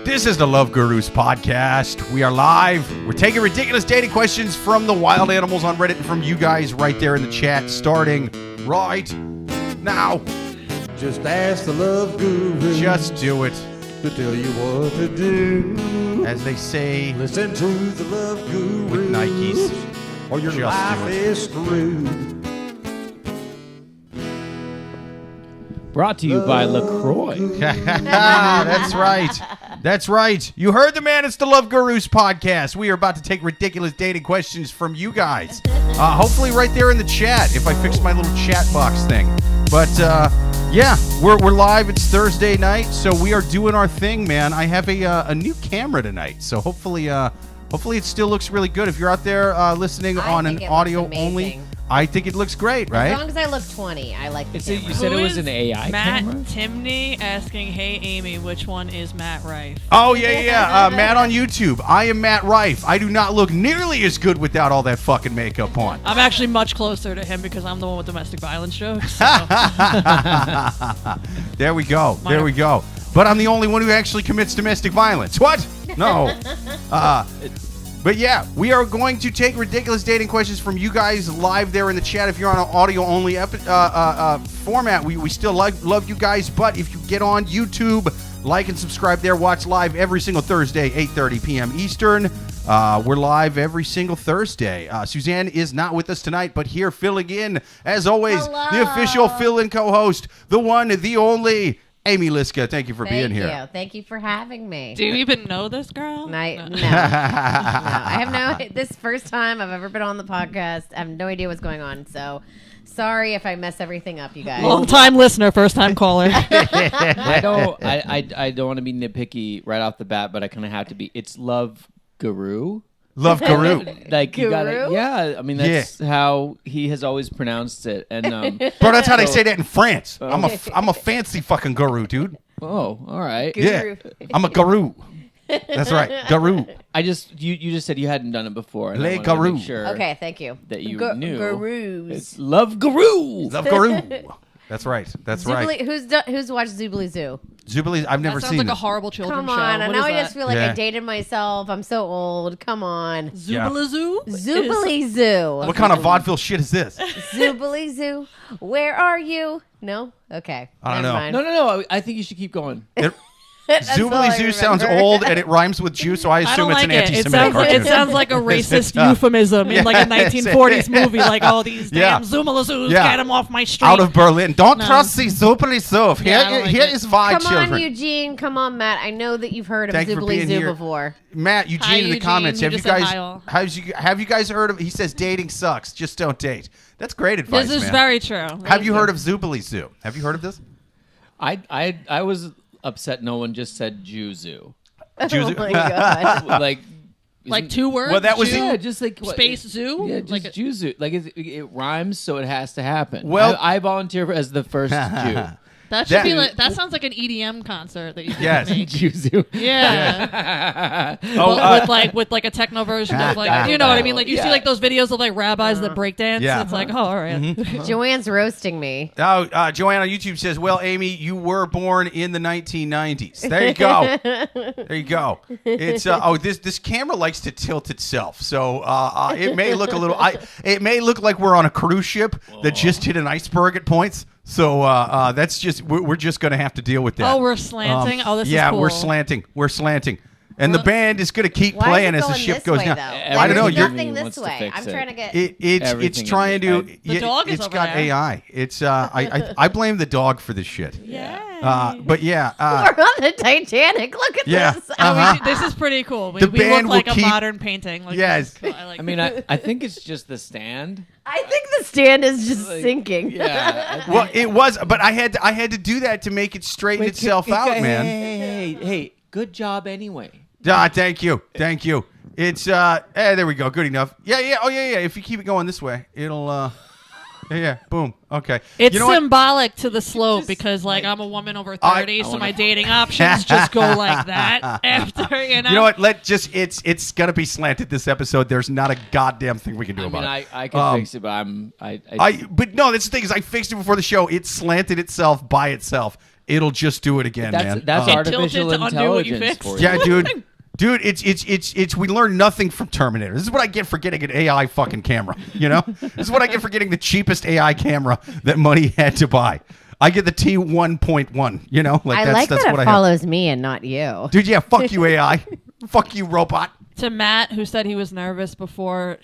This is the Love Gurus podcast. We are live. We're taking ridiculous dating questions from the wild animals on Reddit and from you guys right there in the chat, starting right now. Just ask the Love Guru. Just do it. To tell you what to do. As they say, listen to the Love Guru. With Nikes. Or your life is screwed. Brought to you by LaCroix. That's right. That's right. You heard the man. It's the Love Gurus podcast. We are about to take ridiculous dating questions from you guys. Hopefully right there in the chat if I fix my little chat box thing. But yeah, we're live. It's Thursday night, so we are doing our thing, man. I have a new camera tonight, so hopefully it still looks really good. If you're out there listening on an audio only, I think it looks great, right? As long as I look 20, I like the camera. You said it was an AI Matt camera? Timney asking, hey, Amy, which one is Matt Rife? Oh, yeah. Matt on YouTube. I am Matt Rife. I do not look nearly as good without all that fucking makeup on. I'm actually much closer to him because I'm the one with domestic violence jokes. So. There we go. There we go. But I'm the only one who actually commits domestic violence. What? No. But yeah, we are going to take ridiculous dating questions from you guys live there in the chat. If you're on an audio-only format, we still love you guys. But if you get on YouTube, like and subscribe there. Watch live every single Thursday, 8:30 p.m. Eastern. We're live every single Thursday. Suzanne is not with us tonight, but here filling in, as always, Hello. the official fill-in co-host, the one, the only, Amy Liszka. Thank you for being here. Thank you for having me. Do you even know this girl? No. I have this first time I've ever been on the podcast. I have no idea what's going on, so sorry if I mess everything up, you guys. Long-time listener, first-time caller. I don't want to be nitpicky right off the bat, but I kind of have to be. It's Love Guru. Love Guru. Like you got it. Guru? Yeah, I mean that's how he has always pronounced it. And Bro, that's how they say that in France. I'm a fancy fucking guru, dude. oh, all right. Guru. Yeah, I'm a guru. That's right, guru. You just said you hadn't done it before. And Le I wanted to Guru. make sure Okay, thank you. that you knew. Gurus. It's Love Guru. Love guru. That's right. That's right. Who's watched Zoobly Zoo? Zoobly, I've never That seen sounds like it. a horrible children's Come show. on, and What now is I that? just feel like Yeah. I dated myself. I'm so old. Come on. Zoobalazoo? Zoobly Zoo. What kind of vaudeville shit is this? Zoobly Zoo. Where are you? No? Okay. I don't Never know. mind. No. I think you should keep going. That's all Zoobly I Zoo sounds remember. old and it rhymes with Jew, so I I assume don't it's like an it. anti-Semitic cartoon. It sounds like a racist tough. euphemism in like a 1940s movie. Like, oh, these Yeah. damn Zoomalazoos, Yeah. get them off my street. Out of Berlin. Don't No. trust the Zoobly Zoo. Yeah, I don't like Here it. is why Come children. on, Eugene. Come on, Matt. I know that you've heard of Thank you for Zoobly being Zoo here. before. Matt, Eugene Hi, in the Eugene. comments. You Have you just said guys hi all. have you guys heard of? He says dating sucks. Just don't date. That's great advice, This is man. very true. Have you heard of Zoobly Zoo? Have you heard of this? I was upset no one just said Jew Zoo. Oh my god. Like two words? Well, that was Jew? yeah, just like Space Zoo? Yeah, just Like Jew Zoo. Like it rhymes, so it has to happen. Well- I volunteer as the first Jew. That should That- be like, that sounds like an EDM concert that you could Yes. make. Jew Zoo. Yeah. Oh, with like a techno version of like, you know what I mean? Like you see like those videos of like rabbis that break dance. Yeah. It's like, oh, all right. Joanne's roasting me. Oh, Joanne on YouTube says, "Well, Amy, you were born in the 1990s." There you go. There you go. It's this camera likes to tilt itself, so it may look a little. It may look like we're on a cruise ship that just hit an iceberg at points. So that's just we're just gonna have to deal with that. Oh, we're slanting? This is yeah, cool. we're slanting. We're slanting. And the band is going to keep Why playing is as it the going ship this goes way, down. though? I don't know. There's You're, nothing wants this to way. fix I'm it. trying to get. it's Everything trying to. The dog is It's over got there. AI. It's I blame the dog for this shit. Yeah. But yeah. We're on the Titanic. Look at Yeah. this. This is pretty cool. We The look band will like a keep- modern painting. Like, Yes. this is cool. I like I mean, I think it's just the stand. I think the stand is just Like, sinking. Yeah. Well, it was, but I had to do that to make it straighten itself out, man. Hey, good job anyway. Thank you. It's there we go. Good enough. Yeah. Oh yeah. If you keep it going this way, it'll Yeah, boom. Okay. It's you know what? symbolic to the slope because, like, I'm a woman over 30, so my dating options just go like that after, you know? You know what? It's gonna be slanted this episode. There's not a goddamn thing we can do about it. I can fix it, but but no, that's the thing is I fixed it before the show. It slanted itself by itself. it'll just do it again, man. That's It artificial tilted to undo what you intelligence fixed. for you. Yeah, dude. Dude, it's we learned nothing from Terminator. This is what I get for getting an AI fucking camera, you know? This is what I get for getting the cheapest AI camera that money had to buy. I get the T1.1, you know? I that's, like that's that what it I follows me and not you. Dude, yeah, fuck you, AI. Fuck you, robot. To Matt, who said he was nervous before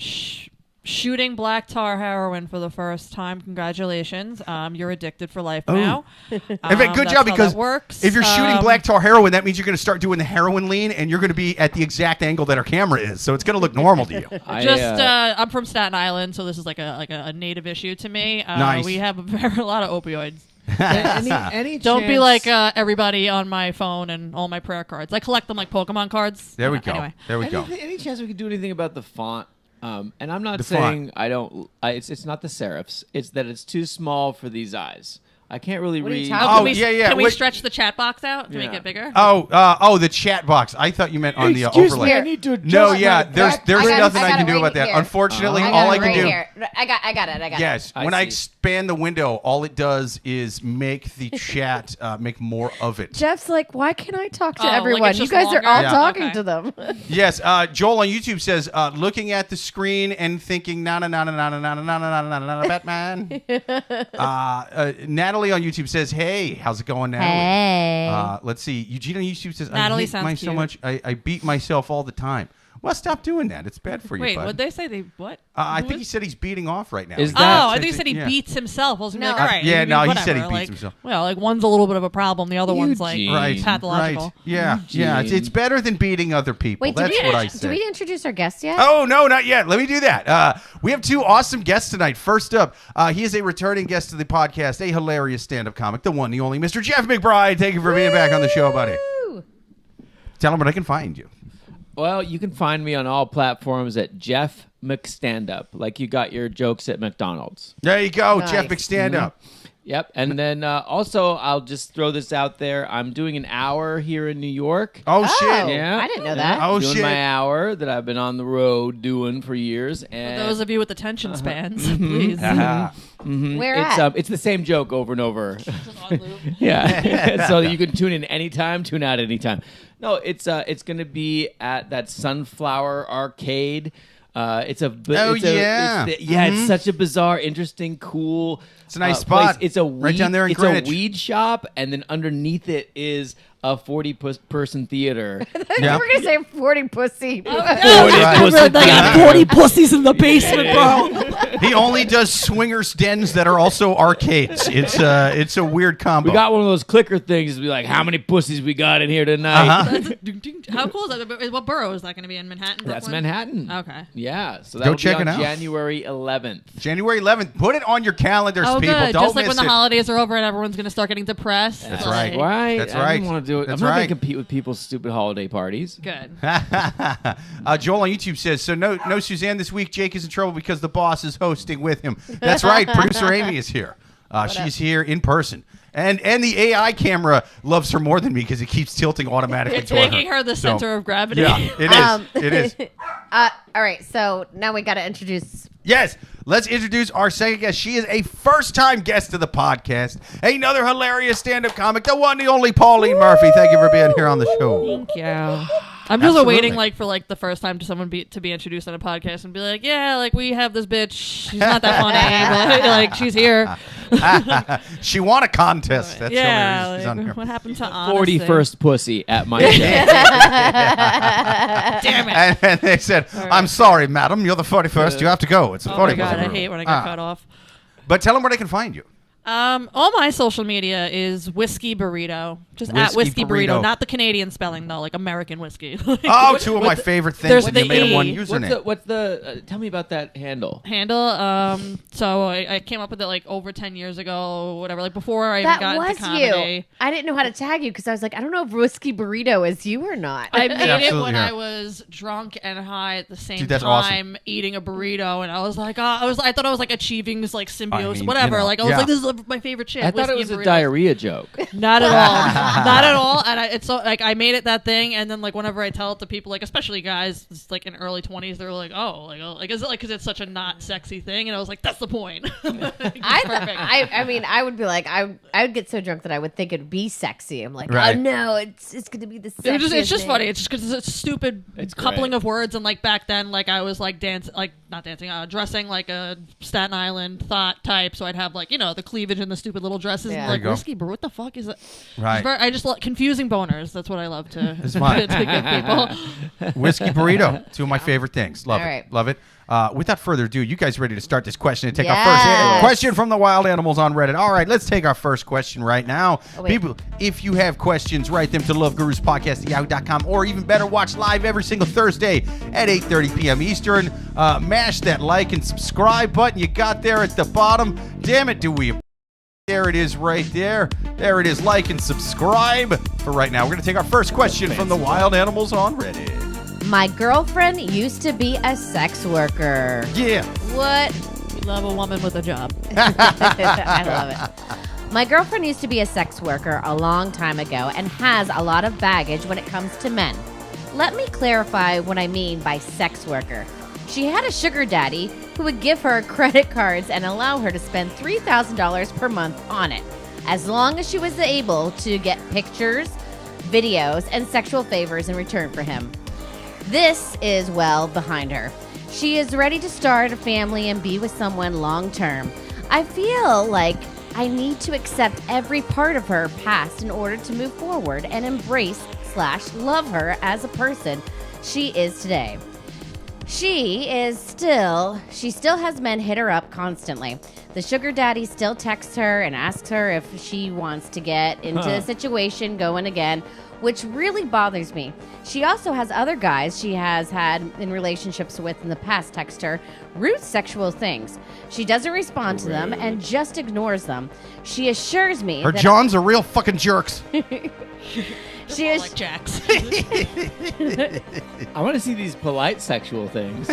shooting black tar heroin for the first time. Congratulations. You're addicted for life now. In fact, good job, because if you're shooting black tar heroin, that means you're going to start doing the heroin lean, and you're going to be at the exact angle that our camera is. So it's going to look normal to you. I'm from Staten Island, so this is like a native issue to me. Nice. We have a lot of opioids. Any Don't be chance- like everybody on my phone and all my prayer cards. I collect them like Pokemon cards. There we go. Anyway. There we go. Any chance we could do anything about the font? And I'm not The saying I don't. It's not the serifs. It's that it's too small for these eyes. I can't really What are you read. talking Oh, Can we, yeah. Can we Wait. stretch the chat box out to make Yeah. it bigger? Oh, the chat box. I thought you meant on the Excuse overlay. me, I need to adjust No, my yeah, there's back- nothing I I got can it do right about that. here. Unfortunately, I got all it I can right do. here. I got it. Yes, I when I see. expand the window, all it does is make the chat make more of it. Jeff's like, why can't I talk to Oh, like everyone? it's You just guys are all longer? Yeah. talking Okay. to them. Yes, Joel on YouTube says, looking at the screen and thinking, na na na na na na na na na na na na Batman. Natalie on YouTube says, hey, how's it going, Natalie? Hey. Let's see. Eugene on YouTube says, Natalie I hate sounds mine so cute. much. I beat myself all the time. Well, stop doing that. It's bad for you, Wait, bud. what'd they say? They what? I Who think he was- said he's beating off right now. Is Oh, that- I think he said he Yeah. beats himself. I was gonna be No. like, all right. Yeah, I mean, no, he whatever. said he beats like, himself. Well, like one's a little bit of a problem. The other one's like Eugene. Right, pathological. right. Yeah, yeah. It's better than beating other people. Wait, did That's what I did said. we introduce our guest yet? Oh, no, not yet. Let me do that. We have two awesome guests tonight. First up, he is a returning guest to the podcast, a hilarious stand-up comic, the one, the only Mr. Jeff McBride. Thank you for being back on the show, buddy. Woo! Tell him where I can find you. Well, you can find me on all platforms at Jeff McStandup, like you got your jokes at McDonald's. There you go, Nice. Jeff McStandup. Yep. And then also, I'll just throw this out there. I'm doing an hour here in New York. Oh, Oh, shit. Yeah. I didn't know that. Oh, doing shit. my hour that I've been on the road doing for years. For And those of you with attention spans, please. Where it's at? it's the same joke over and over. Yeah. So you can tune in anytime, tune out anytime. No, it's going to be at that Sunflower Arcade. It's a Oh, yeah. It's such a bizarre, interesting, cool. It's a nice place. spot. It's a Right weed, down there in it's Greenwich. a weed shop, and then underneath it is a 40-person theater. Yeah. We're gonna say 40 pussy. Right. They got 40 pussies in the basement, bro. He only does swingers dens that are also arcades. It's a weird combo. We got one of those clicker things to be like, how many pussies we got in here tonight? How cool is that? What borough is that going to be in? Manhattan? That's Brooklyn? Manhattan. Okay. Yeah, so that'll check be it on out. January 11th. January 11th. Put it on your calendars, Oh, people. good. Don't Just like miss when the it. holidays are over and everyone's going to start getting depressed. That's Like, right. Right? That's I right. didn't want to do it. That's I'm not right. going to compete with people's stupid holiday parties. Good. Joel on YouTube says, so no Suzanne this week. Jake is in trouble because the boss is hosting with him. That's right. Producer Amy is here. She's here in person. And the AI camera loves her more than me because it keeps tilting automatically It's toward making her the So, center of gravity. Yeah, it is. It is. All right, so now we got to introduce. Yes. Let's introduce our second guest. She is a first-time guest to the podcast. Another hilarious stand-up comic, the one, the only Pauline Murphy. Thank you for being here on the show. Thank you. I'm just Absolutely. waiting for the first time to someone to be introduced on a podcast and be like, yeah, like we have this bitch. She's not that funny, but like she's here. She won a contest. That's yeah. hilarious. She's on here. Like, what happened to honesty? 41st pussy at my show. Damn it. And they said, I'm sorry, madam, you're the 41st. You have to go. It's the Oh 41st. my god, I hate when I get cut off. But tell them where they can find you. All my social media is Whiskey Burrito. Just at Whiskey Whiskey Burrito. Burrito. Not the Canadian spelling, though, like American whiskey. Oh, two of my favorite things, there's and you the made them E. one username. What's the tell me about that handle. handle. So I came up with it like over 10 years ago, whatever, like before I even That got into was comedy. you. I didn't know how to tag you because I was like, I don't know if Whiskey Burrito is you or not. I made it Absolutely, when yeah. I was drunk and high at the same Dude, that's time, eating a burrito, and I was like, I thought I was like achieving this like symbiosis, I mean, whatever. you know, like I was yeah. like, this is my favorite shit. I thought it whiskey was and a burritos. diarrhea joke. Not at all. Not at all. And it's so like I made it that thing, and then like whenever I tell it to people, like especially guys, it's like in early 20s, they're like, oh, like is it like because it's such a not sexy thing? And I was like, that's the point. I mean, I would be like, I would get so drunk that I would think it'd be sexy. I'm like, Right. oh no, it's going to be the sexiest It's just thing. funny. It's just because it's a stupid It's coupling great. of words, and like back then, like I was like dressing like a Staten Island thought type. So I'd have like the cleavage and the stupid little dresses, Yeah. and There like you go. whiskey, bro. What the fuck is it? Right. I just like confusing boners. That's what I love to It's fine. to give people. Whiskey burrito, two of my favorite things. Love All it. right. Love it. Without further ado, you guys ready to start this question and take our Yes. first question from the wild animals on Reddit? All right, let's take our first question right now. Oh, wait. People, if you have questions, write them to loveguruspodcast@yahoo.com, or even better, watch live every single Thursday at 8:30 p.m. Eastern. Mash that like and subscribe button you got there at the bottom. Damn it, do we? There it is right there. There it is. Like and subscribe. For right now, we're going to take our first question from the wild animals on Reddit. My girlfriend used to be a sex worker. Yeah. What? We love a woman with a job. I love it. My girlfriend used to be a sex worker a long time ago and has a lot of baggage when it comes to men. Let me clarify what I mean by sex worker. She had a sugar daddy who would give her credit cards and allow her to spend $3,000 per month on it, as long as she was able to get pictures, videos, and sexual favors in return for him. This is well behind her. She is ready to start a family and be with someone long term. I feel like I need to accept every part of her past in order to move forward and embrace/love her as a person she is today. She still has men hit her up constantly. The sugar daddy still texts her and asks her if she wants to get into a situation going again, which really bothers me. She also has other guys she has had in relationships with in the past text her rude sexual things. She doesn't respond to them and just ignores them. She assures me Her that Johns are real fucking jerks. she is Like Jax. I want to see these polite sexual things.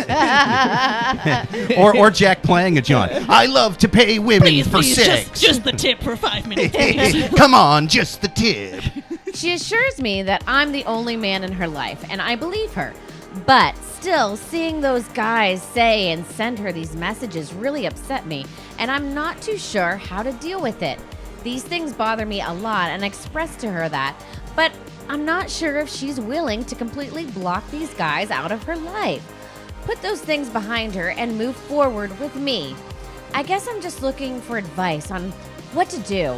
or Jack playing a John. I love to pay women for sex. Just the tip for 5 minutes. Come on, just the tip. She assures me that I'm the only man in her life, and I believe her. But still, seeing those guys say and send her these messages really upset me, and I'm not too sure how to deal with it. These things bother me a lot, and I express to her that, but I'm not sure if she's willing to completely block these guys out of her life. Put those things behind her and move forward with me. I guess I'm just looking for advice on what to do.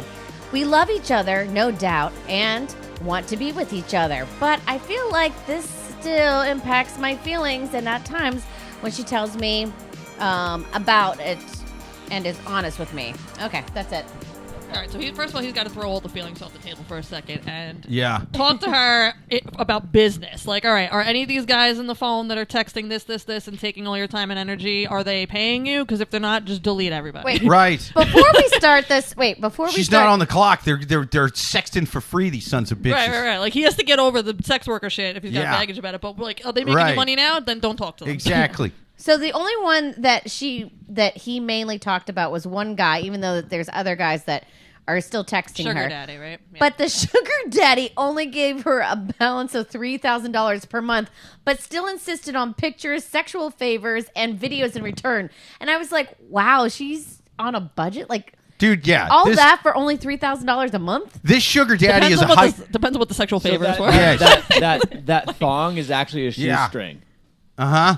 We love each other, no doubt, and want to be with each other, but I feel like this still impacts my feelings, and at times when she tells me about it and is honest with me. Okay, that's it. All right, so first of all, he's got to throw all the feelings off the table for a second and Yeah. talk to her about business. Like, all right, are any of these guys on the phone that are texting this, and taking all your time and energy, are they paying you? Because if they're not, just delete everybody. Wait, Right. before we start this, She's not on the clock. They're sexting for free, these sons of bitches. Right. Like, he has to get over the sex worker shit if he's got Yeah. baggage about it. But, like, are they making Right. you money now? Then don't talk to them. Exactly. So the only one that he mainly talked about was one guy, even though there's other guys that are still texting Sugar her. daddy, right? Yeah. But the sugar daddy only gave her a balance of $3,000 per month, but still insisted on pictures, sexual favors, and videos in return. And I was like, wow, she's on a budget? Like, Dude, yeah. all that for only $3,000 a month? This sugar daddy depends is on a high... depends on what the sexual So favors that, were. Yeah. that thong is actually a Yeah. shoestring. Uh-huh.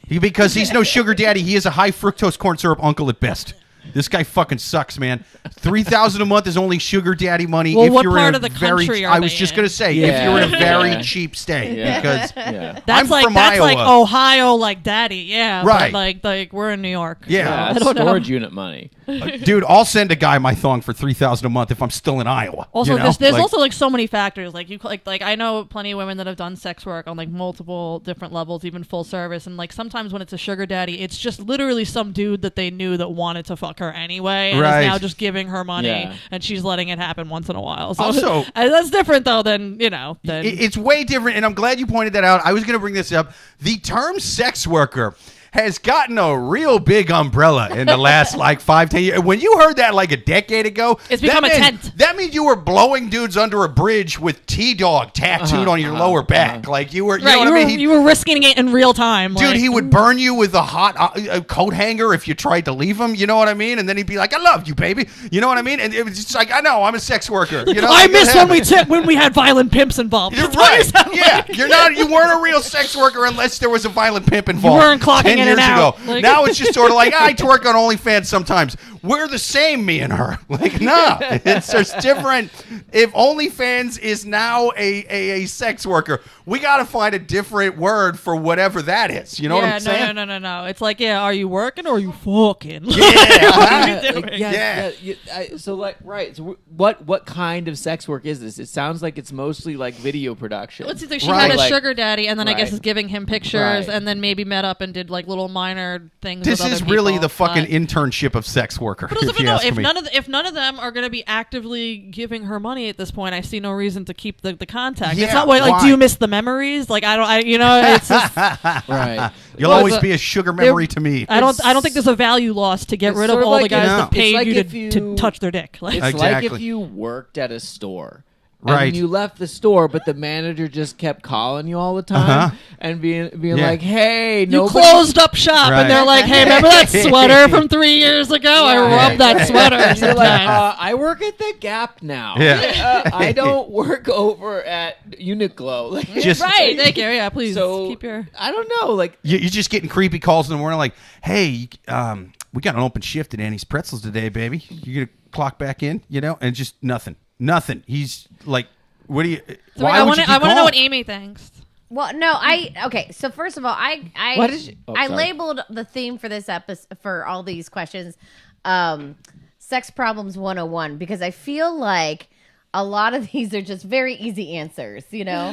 Because he's no sugar daddy. He is a high fructose corn syrup uncle at best. This guy fucking sucks, man. $3,000 a month is only sugar daddy money. Well, if what you're part in a of the very, country are I was they just in? gonna say, if Yeah. you're in a very Yeah. cheap state, Yeah. because Yeah. That's I'm from that's like Iowa. Ohio, like daddy, yeah. Right. But like we're in New York. Yeah. Yeah, I that's don't know. storage unit money. dude, I'll send a guy my thong for $3,000 a month if I'm still in Iowa. Also, you know? there's Like, also like so many factors. Like like I know plenty of women that have done sex work on like multiple different levels, even full service. And like sometimes when it's a sugar daddy, it's just literally some dude that they knew that wanted to fuck her anyway, and Right. is now just giving her money, Yeah. and she's letting it happen once in a while. So Also- that's different though than than It's way different, and I'm glad you pointed that out. I was going to bring this up. The term sex worker has gotten a real big umbrella in the last like 5-10 years. When you heard that like a decade ago, It's become a tent. That means you were blowing dudes under a bridge with T-Dog tattooed on your lower back. Like you were, you know what I mean? You were risking it in real time. Dude, he would burn you with a hot coat hanger if you tried to leave him. You know what I mean? And then he'd be like, "I love you, baby." You know what I mean? And it was just like, "I know, I'm a sex worker." You know, I miss when we had violent pimps involved. You're right. Yeah, you weren't a real sex worker unless there was a violent pimp involved. You weren't clocking 10 in years and out. ago. Now it's just sort of like, I twerk on OnlyFans sometimes. We're the same, me and her. Like, no, there's different. If OnlyFans is now a sex worker, we got to find a different word for whatever that is. You know what I'm saying? No. It's like, are you working or are you fucking? Yeah. So like, right. So what kind of sex work is this? It sounds like it's mostly like video production. Let's see, like she Right. had a Like- sugar daddy, and then I guess Right. is giving him pictures, Right. and then maybe met up and did like little minor things. This with is other really people, the fucking but- internship of sex worker. But also, if you no, ask if me. none of them are going to be actively giving her money at this point, I see no reason to keep the contact. Yeah, It's not like, why? do you miss the memories? Like it's just Right. You'll Well, always it's be a sugar memory to me. I don't think there's a value loss to get It's rid of sort of all the like- guys No. that paid It's like you, if to you- touch their dick. Like, It's Exactly. like if you worked at a store. Right. And you left the store, but the manager just kept calling you all the time and being Yeah. like, "Hey, you nobody." closed up shop, Right. and they're like, "Hey, remember that sweater from 3 years ago? I Yeah. rubbed that sweater." And you're like, sometimes." I work at the Gap now. Yeah. I don't work over at Uniqlo. Like, Just- Right, thank you. Yeah, please so keep your. I don't know. Like, You're just getting creepy calls in the morning like, "Hey, we got an open shift at Annie's Pretzels today, baby. You gonna clock back in?" You know, and just nothing. He's like, "What do you? So Why I would want you to keep know calling?" what Amy thinks. Well, no, okay. So first of all, I What is? Oh, I sorry. labeled the theme for this episode for all these questions, sex problems 101, because I feel like a lot of these are just very easy answers. You know,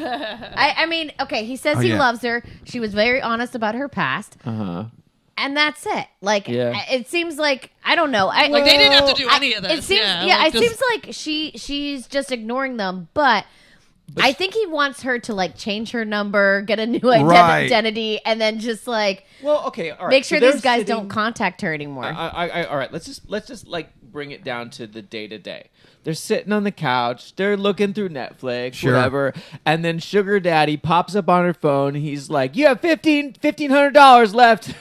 I mean, okay. He says he yeah. loves her. She was very honest about her past. And that's it. Like, Yeah. it seems like, I don't know. Like, they didn't have to do any of this. It seems, like, it seems like she's just ignoring them. But I think he wants her to like change her number, get a new Right. identity, and then just like well, okay, all right. make sure so these guys they're don't contact her anymore. all right. Let's just like bring it down to the day to day. They're sitting on the couch. They're looking through Netflix, Sure. whatever. And then Sugar Daddy pops up on her phone. He's like, "You have $1,500 left."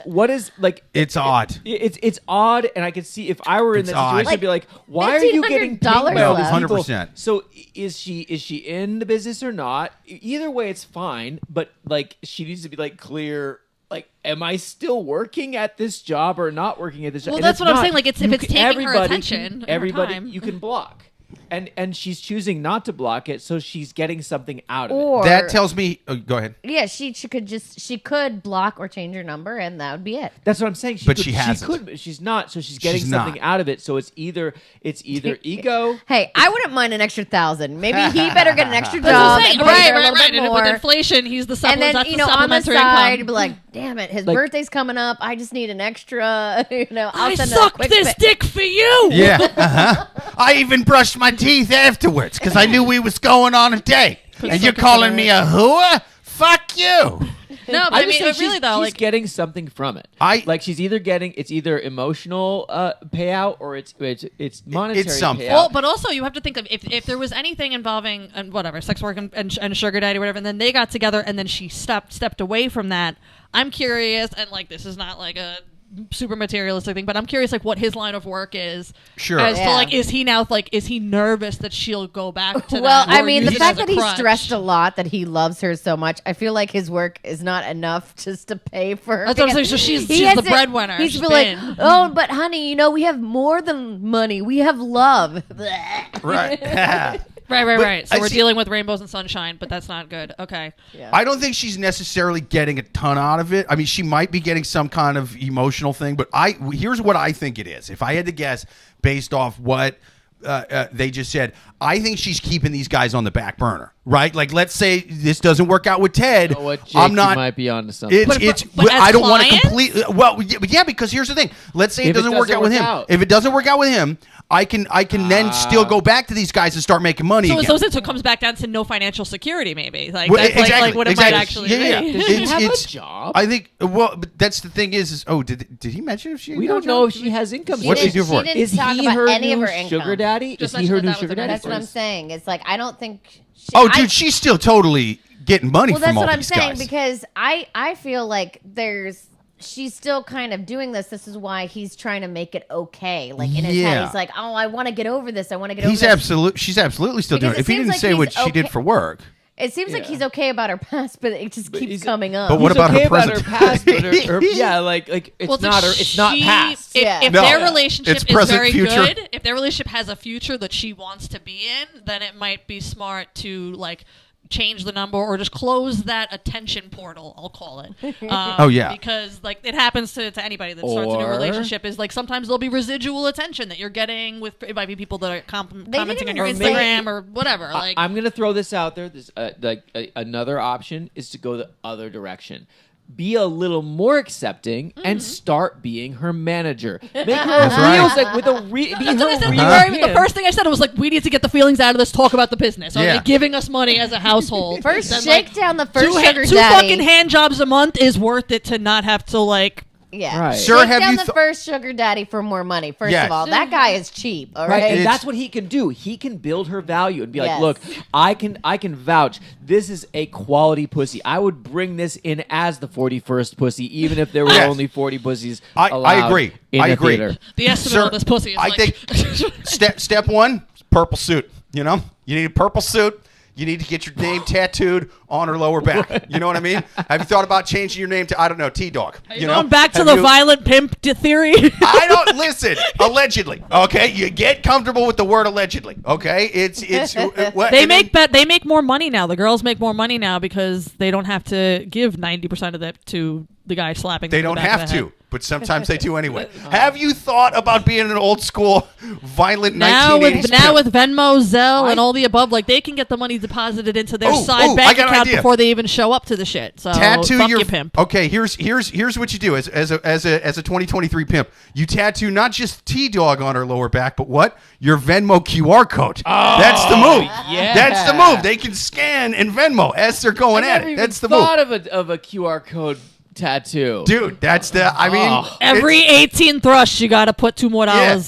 What is like? It's odd. It's odd, and I could see if I were in It's that odd. situation, I'd be like, "Why are you getting paid by all these left. people?" 100%. So is she in the business or not? Either way, it's fine. But like, she needs to be like clear. Like, am I still working at this job or not working at this job? Well, And that's it's what I'm not. saying, like, if You it's can- taking her everybody attention can- and her everybody time. you can block, and she's choosing not to block it, so she's getting something out of it. Or That tells me. Go ahead. yeah, she could block or change her number, and that would be it. That's what I'm saying. But she hasn't. She could, but she's not. So she's getting She's something not. out of it. So it's either ego. Hey, I wouldn't mind an extra 1,000. Maybe he better get an extra That's what job. I'm saying. and pay her a Right. little bit And with more. inflation, he's the And supplement. then, That's you the know, on the supplementary side, income. be like, damn it, his Like- birthday's coming up. I just need an extra, I'll I send a sucked quick this dick for you. Yeah. I even brushed my teeth afterwards because I knew we was going on a date. And you're calling me a whore? Fuck you. No, but I mean, just say really though, she's like getting something from it. Like she's either getting it's either emotional payout or it's monetary It's something. payout. well, but also you have to think of if there was anything involving whatever sex work and sugar daddy or whatever, and then they got together and then she stepped away from that. I'm curious, and like this is not like a super materialistic thing, but I'm curious like what his line of work is. Sure. As to Yeah. like, is he nervous that she'll go back to Well, that? I or mean, use the it fact as a that he crutch? stressed a lot that he loves her so much, I feel like his work is not enough just to pay for her. That's what I'm saying. So she's He the has to- breadwinner. He's She's be like, been. oh, but honey, we have more than money. We have love. Right. Right. So I we're see- dealing with rainbows and sunshine, but that's not good. Okay. I don't think she's necessarily getting a ton out of it. I mean, she might be getting some kind of emotional thing, but here's what I think it is. If I had to guess based off what they just said, I think she's keeping these guys on the back burner, right? Like, let's say this doesn't work out with Ted. You know what, Jake, I'm not. You might be onto something. I don't want to completely. Well, yeah, because here's the thing. Let's say it doesn't work out with him. If it doesn't work out with him, I can then still go back to these guys and start making money again. So it comes back down to no financial security, maybe. Like, Well, that's exactly, like what it exactly. might actually Yeah. be. Does she have a job? I think. Well, but that's the thing is did he mention if she? We don't know if she has income. What's she do for it? She didn't Is talk he about her any of new her income. sugar daddy? Just Is he her mentioned new that sugar was daddy? That's what I'm saying. It's like I don't think. Dude, she's still totally getting money Well, from that's all what I'm these saying guys. because I feel like she's still kind of doing this. This is why he's trying to make it okay. Like in his head, he's like, oh, I want to get over this. I want to get over this. She's absolutely still doing Because it. If he it seems didn't like say what he's she did okay. for work. It seems like he's okay about her past, but it just keeps coming up. But what He's about okay her about present? her past, but her yeah, like it's Well, not her. It's not past. If No. their relationship It's is present, very future. good, if their relationship has a future that she wants to be in, then it might be smart to like change the number or just close that attention portal, I'll call it. Oh, yeah. Because like it happens to anybody that starts a new Or- relationship is like sometimes there'll be residual attention that you're getting with it might be people that are commenting on your even say- Instagram or whatever. Like I'm gonna throw this out there. This another option is to go the other direction. Be a little more accepting and start being her manager. Make her That's right. real like with a be that's what I her said. real The first thing I said was like, we need to get the feelings out of this. Talk about the business. Are Yeah. they giving us money as a household? First, Then, shake like, down the first sugar two daddy. fucking hand jobs a month is worth it to not have to like. Yeah. Right. Shake Sir, have down you the th- first sugar daddy for more money. First Yes. of all, that guy is cheap. All Right, right. and that's what he can do. He can build her value and be like, Yes. "Look, I can vouch. This is a quality pussy. I would bring this in as the 41st pussy, even if there were Yes. only 40 pussies I allowed agree. in I a agree. theater." The estimate Sir, of this pussy is I like. think step one, purple suit. You know, you need a purple suit. You need to get your name tattooed on her lower back. You know what I mean? Have you thought about changing your name to, I don't know, T-Dog? You know? Going back to Have the you- violent pimp theory. I don't listen. Allegedly, okay. You get comfortable with the word allegedly, okay? It's what They and then- they make more money now. The girls make more money now because they don't have to give 90% of that to the guy slapping. They them in don't the back have of the to, head. but sometimes they do anyway. Have you thought about being an old school, violent Now 1980s with pimp? Venmo, Zelle, and all the above, like they can get the money deposited into their side I bank got an account idea. before they even show up to the shit. So Tattoo fuck your you, pimp. Okay, here's what you do as a 2023 pimp. You tattoo not just T-Dog on her lower back, but what? Your Venmo QR code. That's the move. yeah. That's the move. They can scan and Venmo as they're going I at never it. even That's the move. thought of a QR code tattoo. Dude, that's the I mean Oh. Every 18 thrusts, you got to put $2 more. yeah.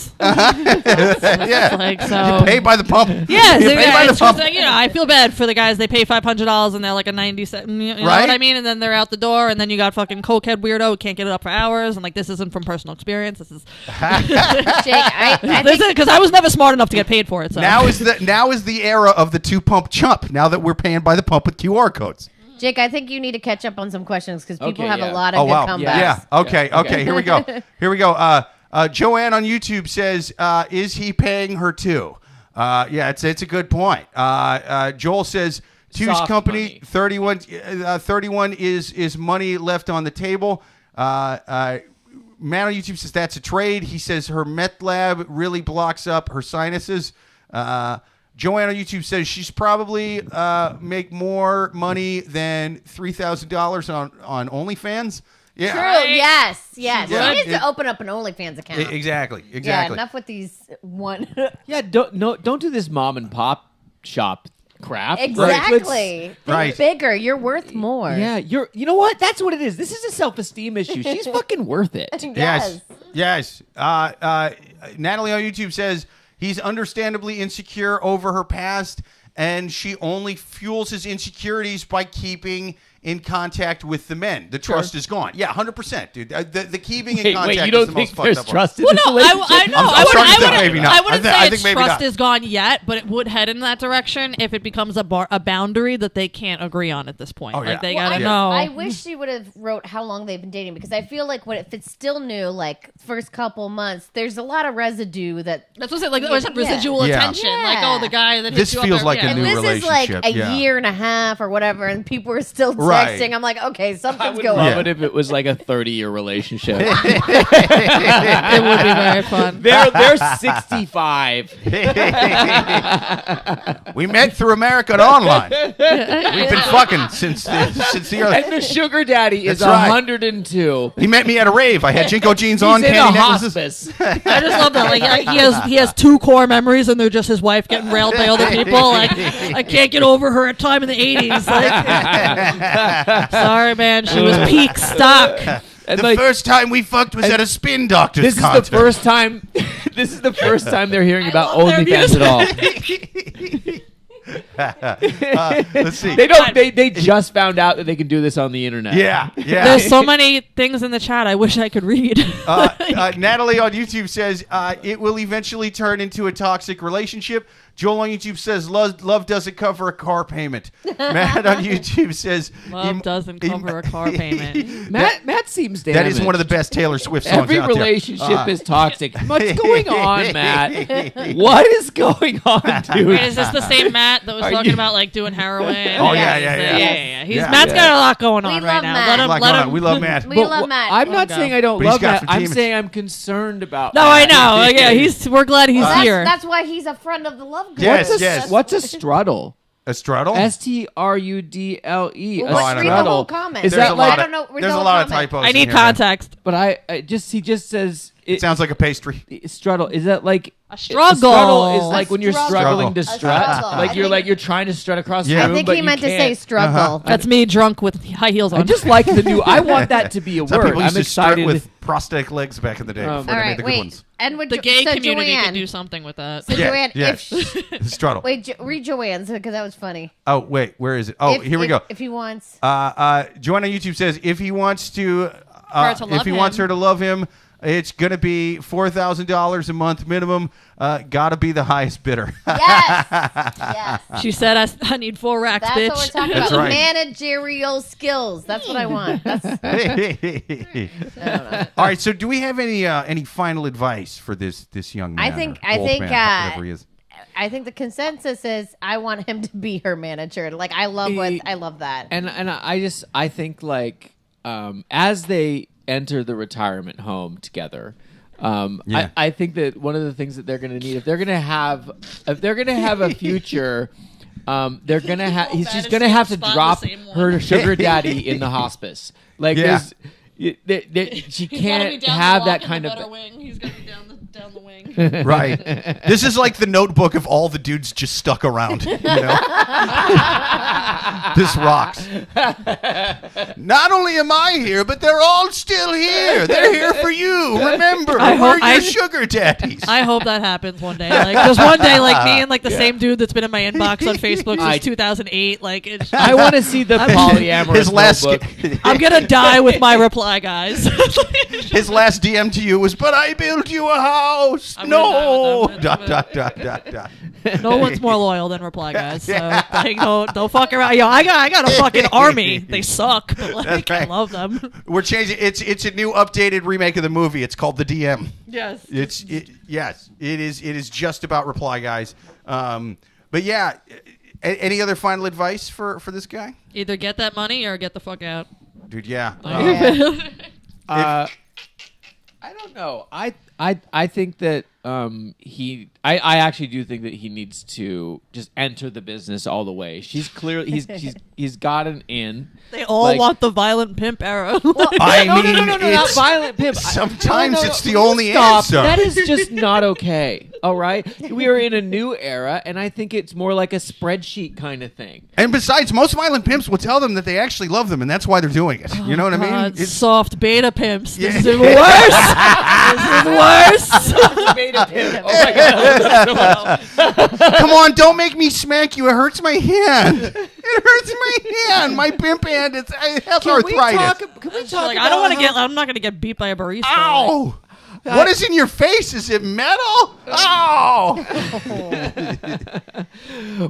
Like so. Pay by the pump. Yeah, You pay by the it's just pump. like, I feel bad for the guys. They pay $500 and they're like a 97. You know Right? what I mean? And then they're out the door, and then you got fucking cokehead weirdo who can't get it up for hours. And like, this isn't from personal experience. This is Jake, I this think because I was never smart enough to get paid for it. So Now is the era of the 2-pump chump. Now that we're paying by the pump with QR codes. Jake, I think you need to catch up on some questions because people Okay, have yeah. a lot of Oh good wow! comebacks. Yeah. Okay. Yeah, Okay. okay. Here we go. Here we go. Joanne on YouTube says, "Is he paying her too?" Yeah, it's a good point. Joel says, "Two's Soft company money. 31 is money left on the table." Man on YouTube says that's a trade. He says her meth lab really blocks up her sinuses. Joanne on YouTube says she's probably make more money than $3,000 on OnlyFans. Yeah, True. Yes. Yes. Yeah. She needs It- to open up an OnlyFans account. Exactly. Yeah. Enough with these one. Yeah, don't do this mom and pop shop crap. Like, Exactly. Think Right. bigger. You're worth more. yeah, you know what? That's what it is. This is a self-esteem issue. She's fucking worth it. Yes. Yes. Natalie on YouTube says he's understandably insecure over her past, and she only fuels his insecurities by keeping in contact with the men. The trust is gone. Yeah, 100%, dude. The keeping in contact you is don't the think most fucked there's up trust in Well, this no, relationship? I know. I'm I starting to wouldn't, think maybe not. I wouldn't I say think its maybe trust not. is gone yet, but it would head in that direction if it becomes a boundary that they can't agree on at this point. Oh, Like yeah. they Well, gotta I, know. I wish she would have wrote how long they've been dating because I feel like if it's still new, like first couple months, there's a lot of residue that. That's what I said. Like, there's Yeah. residual Yeah. attention. Yeah. Like, oh, the guy that This hits you feels up like every- a And new this is like relationship, a yeah. year and a half or whatever, and people are still Right. texting. I'm like, okay, I something's would going love on. it if it was like a 30-year relationship. It would be very fun. They're 65. We met through American Online. We've been fucking since the early. And the sugar daddy is That's right. 102. He met me at a rave. I had Jinko jeans He's on, in a candy necklaces. hospice. I just love that. Like he has two core memories, and they're just his wife getting railed by other people. Like, I can't get over her at time in the '80s. Like, sorry, man, she was peak stock. And The like, first time we fucked was at a spin doctor's this is concert. the first time. This is the first time they're hearing about love their OnlyFans at all. Let's see. They don't. They just found out that they can do this on the internet. Yeah. There's so many things in the chat I wish I could read. Natalie on YouTube says it will eventually turn into a toxic relationship. Joel on YouTube says love doesn't cover a car payment. Matt on YouTube says Love doesn't cover a car payment. Matt seems damaged. That is one of the best Taylor Swift songs Every out there. relationship is toxic. What's going on, Matt? What is going on, dude? Wait, is this the same Matt that was Are talking you- about like doing heroin? Oh, yeah. He's Yeah. Matt's got a lot going on We right love now. Matt. Let him. We love Matt. We But love Matt. I'm not go. saying I don't But he's love got Matt. I'm demons. saying I'm concerned about. No, Matt. I know. Yeah, we're glad he's here. That's why he's a friend of the love group. Yes. What's a strudel? A strudel? STRUDLE. Well, Oh, I don't read the know. whole comment. Is There's that a like- lot I of, don't know. Read there's the a whole lot of comment. typos. I in need here, man. context. But he just says It sounds like a pastry. strudel. Is that like A struggle. strudel is like when you're struggle. struggling to A strut. struggle. Like I you're think- like you're trying to strut across Yeah. the I room, think but he meant you to say can't. struggle. That's me drunk with high heels on. I just like the new. I want that to be a Some word. people used I'm to strut excited. with prosthetic legs back in the day before All they made right, the good wait. ones. And with the gay so community Joanne, could do something with that. So Joanne, Yeah. if Strudel. wait, read Joanne's because that was funny. Oh, wait. Where is it? Oh, here we go. If he wants, Joanne on YouTube says if he wants to, Her to love if he wants him. her to love him, it's gonna be $4,000 a month minimum. Gotta be the highest bidder. yes. She said, "I need 4 racks, That's bitch." what we're talking That's about. right. Managerial skills. That's what I want. That's, All right. So, do we have any final advice for this young man? I think or old man, whatever he is. I think the consensus is I want him to be her manager. Like I love that. And I think like as they enter the retirement home together. Yeah. I think that one of the things that they're going to need if they're going to have a future, they're going to have she's going to have to drop her sugar daddy in the hospice. Like Yeah. she can't have that kind of. wing. He's gonna be down the wing. Right. This is like the notebook of all the dudes just stuck around. You know? This rocks. Not only am I here, but they're all still here. They're here for you. Remember, we're your sugar daddies. I hope that happens one day. Like, just one day, like me and like the same dude that's been in my inbox on Facebook since 2008. Like, I want to see the polyamorous His last, notebook. I'm gonna die with my reply, guys. his last DM to you was, "But I built you a house." I'm No. gonna die with them. No one's more loyal than reply, guys. So like, don't fuck around. Yo, I got a fucking army. They suck, but like That's right. I love them. We're changing. It's a new updated remake of the movie. It's called The DM. Yes. Yes. It is just about reply guys. But yeah. Any other final advice for this guy? Either get that money or get the fuck out. Dude, yeah. I don't know. I think that I actually do think that he needs to just enter the business all the way. She's clearly he's got an in. They all Like- want the violent pimp era. I No, mean, not it's- violent pimp. Sometimes No, it's the will you only stop? answer. That is just not okay. All right, we are in a new era, and I think it's more like a spreadsheet kind of thing. And besides, most violent pimps will tell them that they actually love them, and that's why they're doing it. You know what I mean? God, soft beta pimps. Yeah. This is worse. This is worse. Made a pimp. Oh my God. Come on, don't make me smack you. It hurts my hand. It hurts my hand. My pimp hand. It has Can we arthritis. talk? Can we She's talk? like, about I don't want to how- get. I'm not going to get beat by a barista. Ow! What is in your face? Is it metal? Ow!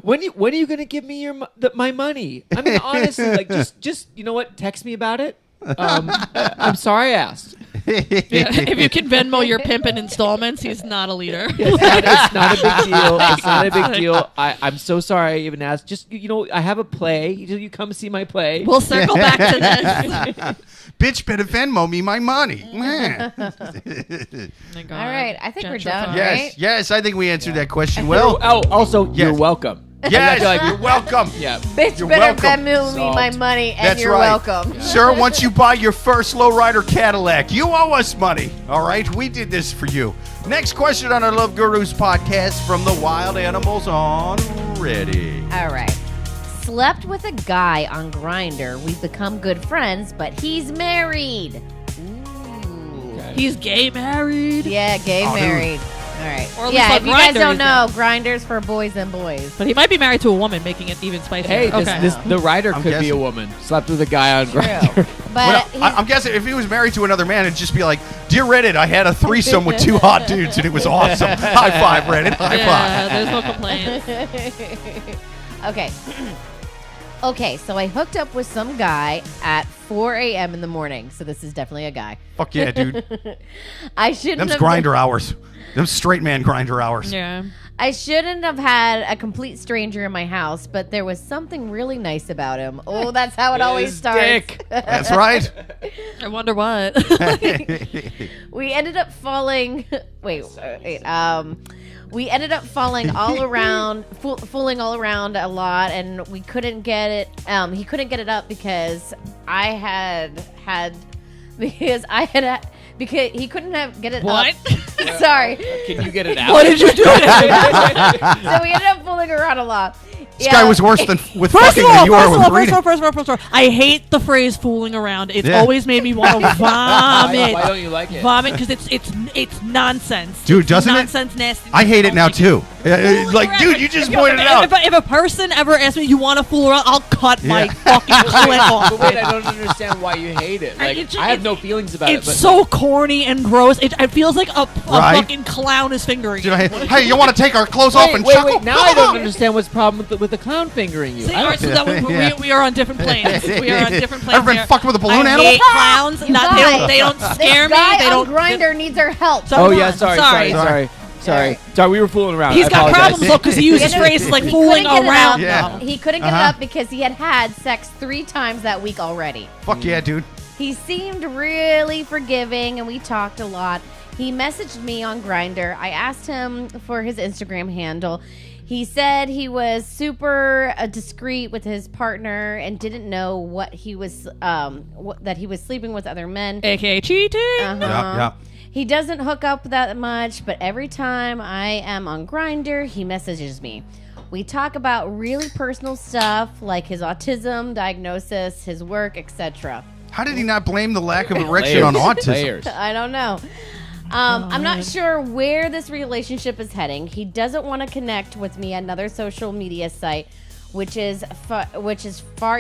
When are you gonna give me my money? I mean, honestly, like just you know what? Text me about it. I'm sorry I asked. If you can Venmo your pimp in installments, he's not a leader. It's not a big deal. It's not a big deal. I'm so sorry I even asked. Just, I have a play. You come see my play. We'll circle back to this. Bitch better Venmo me my money. Man. My God. All right, I think we're done, Gentrified. right? Yes, I think we answered that question well. Also, Yes. you're welcome. Yes, I feel like- you're welcome. Yeah. Bitch You're better welcome. Venmo me my Solved. money, and That's you're right. welcome. Sir, once you buy your first lowrider Cadillac, you owe us money. All right? We did this for you. Next question on our Love Gurus podcast from the Wild Animals on Reddit. All right. Slept with a guy on Grindr. We've become good friends, but he's married. Ooh. He's gay married. Yeah, gay Oh, dude. married. All right. Or at least Yeah, on if you guys Grindr, don't he's know, Grindr's for boys and boys. But he might be married to a woman, making it even spicier. Hey, okay. the writer I'm could be a guessing. woman. Slept with a guy on Grindr. True. But Well, I'm guessing if he was married to another man, it'd just be like, Dear Reddit, I had a threesome with 2 hot dudes, and it was awesome. High five, Reddit. High Yeah, five. there's no complaints. okay. Okay, so I hooked up with some guy at 4 a.m. in the morning. So this is definitely a guy. Fuck yeah, dude. I shouldn't Them's have grinder hours. Them straight man grinder hours. Yeah. I shouldn't have had a complete stranger in my house, but there was something really nice about him. Oh, that's how it always His starts. dick. That's right. I wonder what. We ended up falling. Wait. We ended up falling all around, fooling all around a lot, and we couldn't get it. He couldn't get it up because because he couldn't get it What? up. Sorry. Can you get it out? What did you do? So we ended up fooling around a lot. This guy was worse than with First fucking of all, than you are first of with all, reading. first of all, I hate the phrase "fooling around." It's Yeah. always made me want to vomit. Why don't you like it? Vomit because it's nonsense. Dude, doesn't it? Nonsense, nasty. I hate it now, Like, too. Like, around. dude, you just If- pointed it out. If a person ever asks me, "You want to fool around?" I'll cut my Yeah. fucking clit off. But wait, I don't understand why you hate it. Like, It's- I have no feelings about it. It's But so corny and gross. It feels like a Right? fucking clown is fingering Dude, you. hey, you want to take our clothes off and chuckle? Now I don't understand what's the problem with the clown fingering you. See, I all don't- right, so that Yeah. we are on different planes. We are on different planes. Ever been here. fucked with a balloon I animal? hate clowns. You Not, guys, they don't scare this me. guy They on don't. Grindr needs our help. So- Oh Come yeah, on, sorry. Sorry. We were fooling around. He's I got apologize. problems though because he uses He phrases like he fooling couldn't get it around. up. Yeah. He couldn't get it Uh-huh. up because he had sex 3 times that week already. Fuck yeah, dude. He seemed really forgiving, and we talked a lot. He messaged me on Grindr. I asked him for his Instagram handle. He said he was super discreet with his partner and didn't know what he was that he was sleeping with other men. AKA cheating. Uh-huh. Yeah. He doesn't hook up that much, but every time I am on Grindr, he messages me. We talk about really personal stuff like his autism diagnosis, his work, etc. How did he not blame the lack of erection on autism? Layers. I don't know. I'm not sure where this relationship is heading. He doesn't want to connect with me at another social media site, which is fair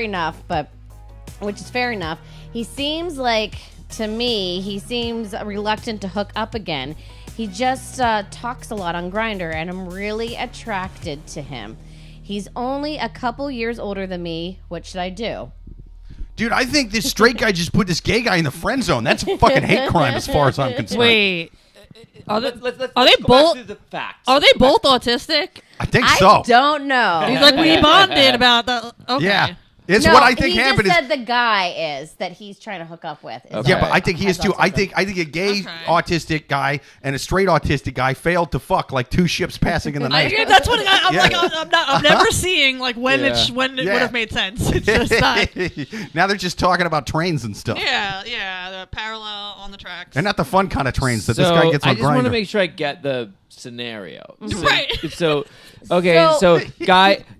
enough. He seems like, to me, he seems reluctant to hook up again. He just talks a lot on Grindr, and I'm really attracted to him. He's only a couple years older than me. What should I do? Dude, I think this straight guy just put this gay guy in the friend zone. That's a fucking hate crime as far as I'm concerned. Wait. Are they, Let's are they go back both? to the facts. Are they both autistic? I think I so. don't know. He's like, we bonded about the. Okay. Yeah. It's No, what I think he happened just is said the guy is that he's trying to hook up with. Is Okay. yeah, but I think he is has too. I autism. think a gay Okay. autistic guy and a straight autistic guy failed to fuck like 2 ships passing in the night. Yeah, that's what I'm Yeah. like. I'm never seeing like when Yeah. it would Yeah. have made sense. It's just not. Now they're just talking about trains and stuff. Yeah, the parallel on the tracks. And not the fun kind of trains that this So, guy gets on I just want to Grindr. make sure I get the scenario. Right. So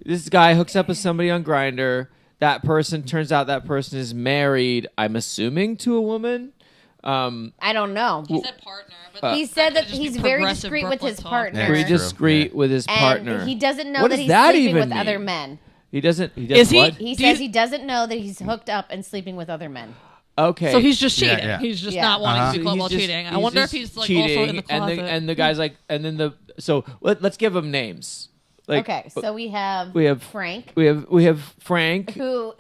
this guy hooks up with somebody on Grindr. That person turns out that person is married. I'm assuming to a woman. I don't know. He said partner, but He said that just be he's very progressive discreet with Brooklyn his talk. partner. Yeah, Pretty it's true. discreet Yeah. with his and partner. he doesn't know What that does he's that sleeping even with mean? other men. He doesn't. He Is does he- what? He Do says you- he doesn't know that he's hooked up and sleeping with other men. Okay. So he's just Yeah, cheating. yeah. He's just Yeah. not wanting to So be caught he's while just- cheating. I wonder if just he's like cheating, also in the closet. and the guy's like, and then so let's give him names. Like, Okay, so we have Frank, we have Frank who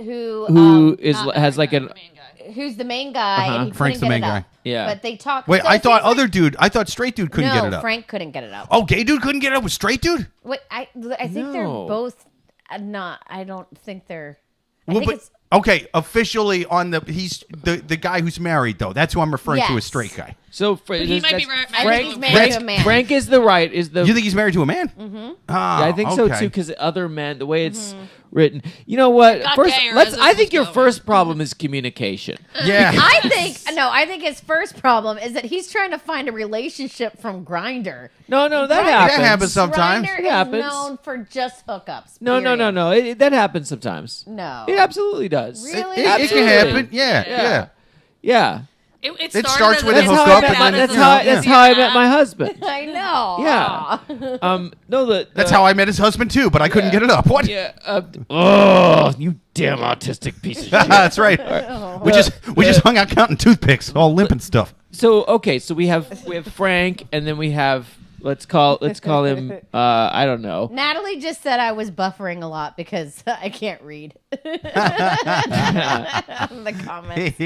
has like an who's the main guy, and he Frank's couldn't the get main it guy. up. Yeah. But they talk. Wait, so I it thought seems I thought straight dude couldn't get it No, up. Frank couldn't get it up. Oh, gay dude couldn't get it up with straight dude? Wait, I think they're No. both not. I don't think they're. I Well, think but it's okay, officially he's the guy who's married though. That's who I'm referring to as Yes. straight guy. so he might be I think he's married to a man. Frank is the You think he's married to a man? Mm-hmm. Yeah, I think so okay. too, because other men, the way it's written. You know what? Got First, gayer as I this think was your going. first problem is communication. Yeah. I think his first problem is that he's trying to find a relationship from Grinder. No, that That happens. happens sometimes. Grinder It is happens. known for just hookups. No. period. That happens sometimes. No. It absolutely does. Really? It can Absolutely. happen. Yeah. Yeah. It It started starts as with a a That's hook how I up met and my, then, that's you how know, I, that's yeah. how I met my husband. I know. Yeah. No, That's how I met his husband too, but I couldn't get it up. What? Yeah. Oh, you damn autistic piece of shit. That's right. We just hung out counting toothpicks, all limp and stuff. So okay, so we have Frank, and then we have let's call him I don't know. Natalie just said I was buffering a lot because I can't read the comments.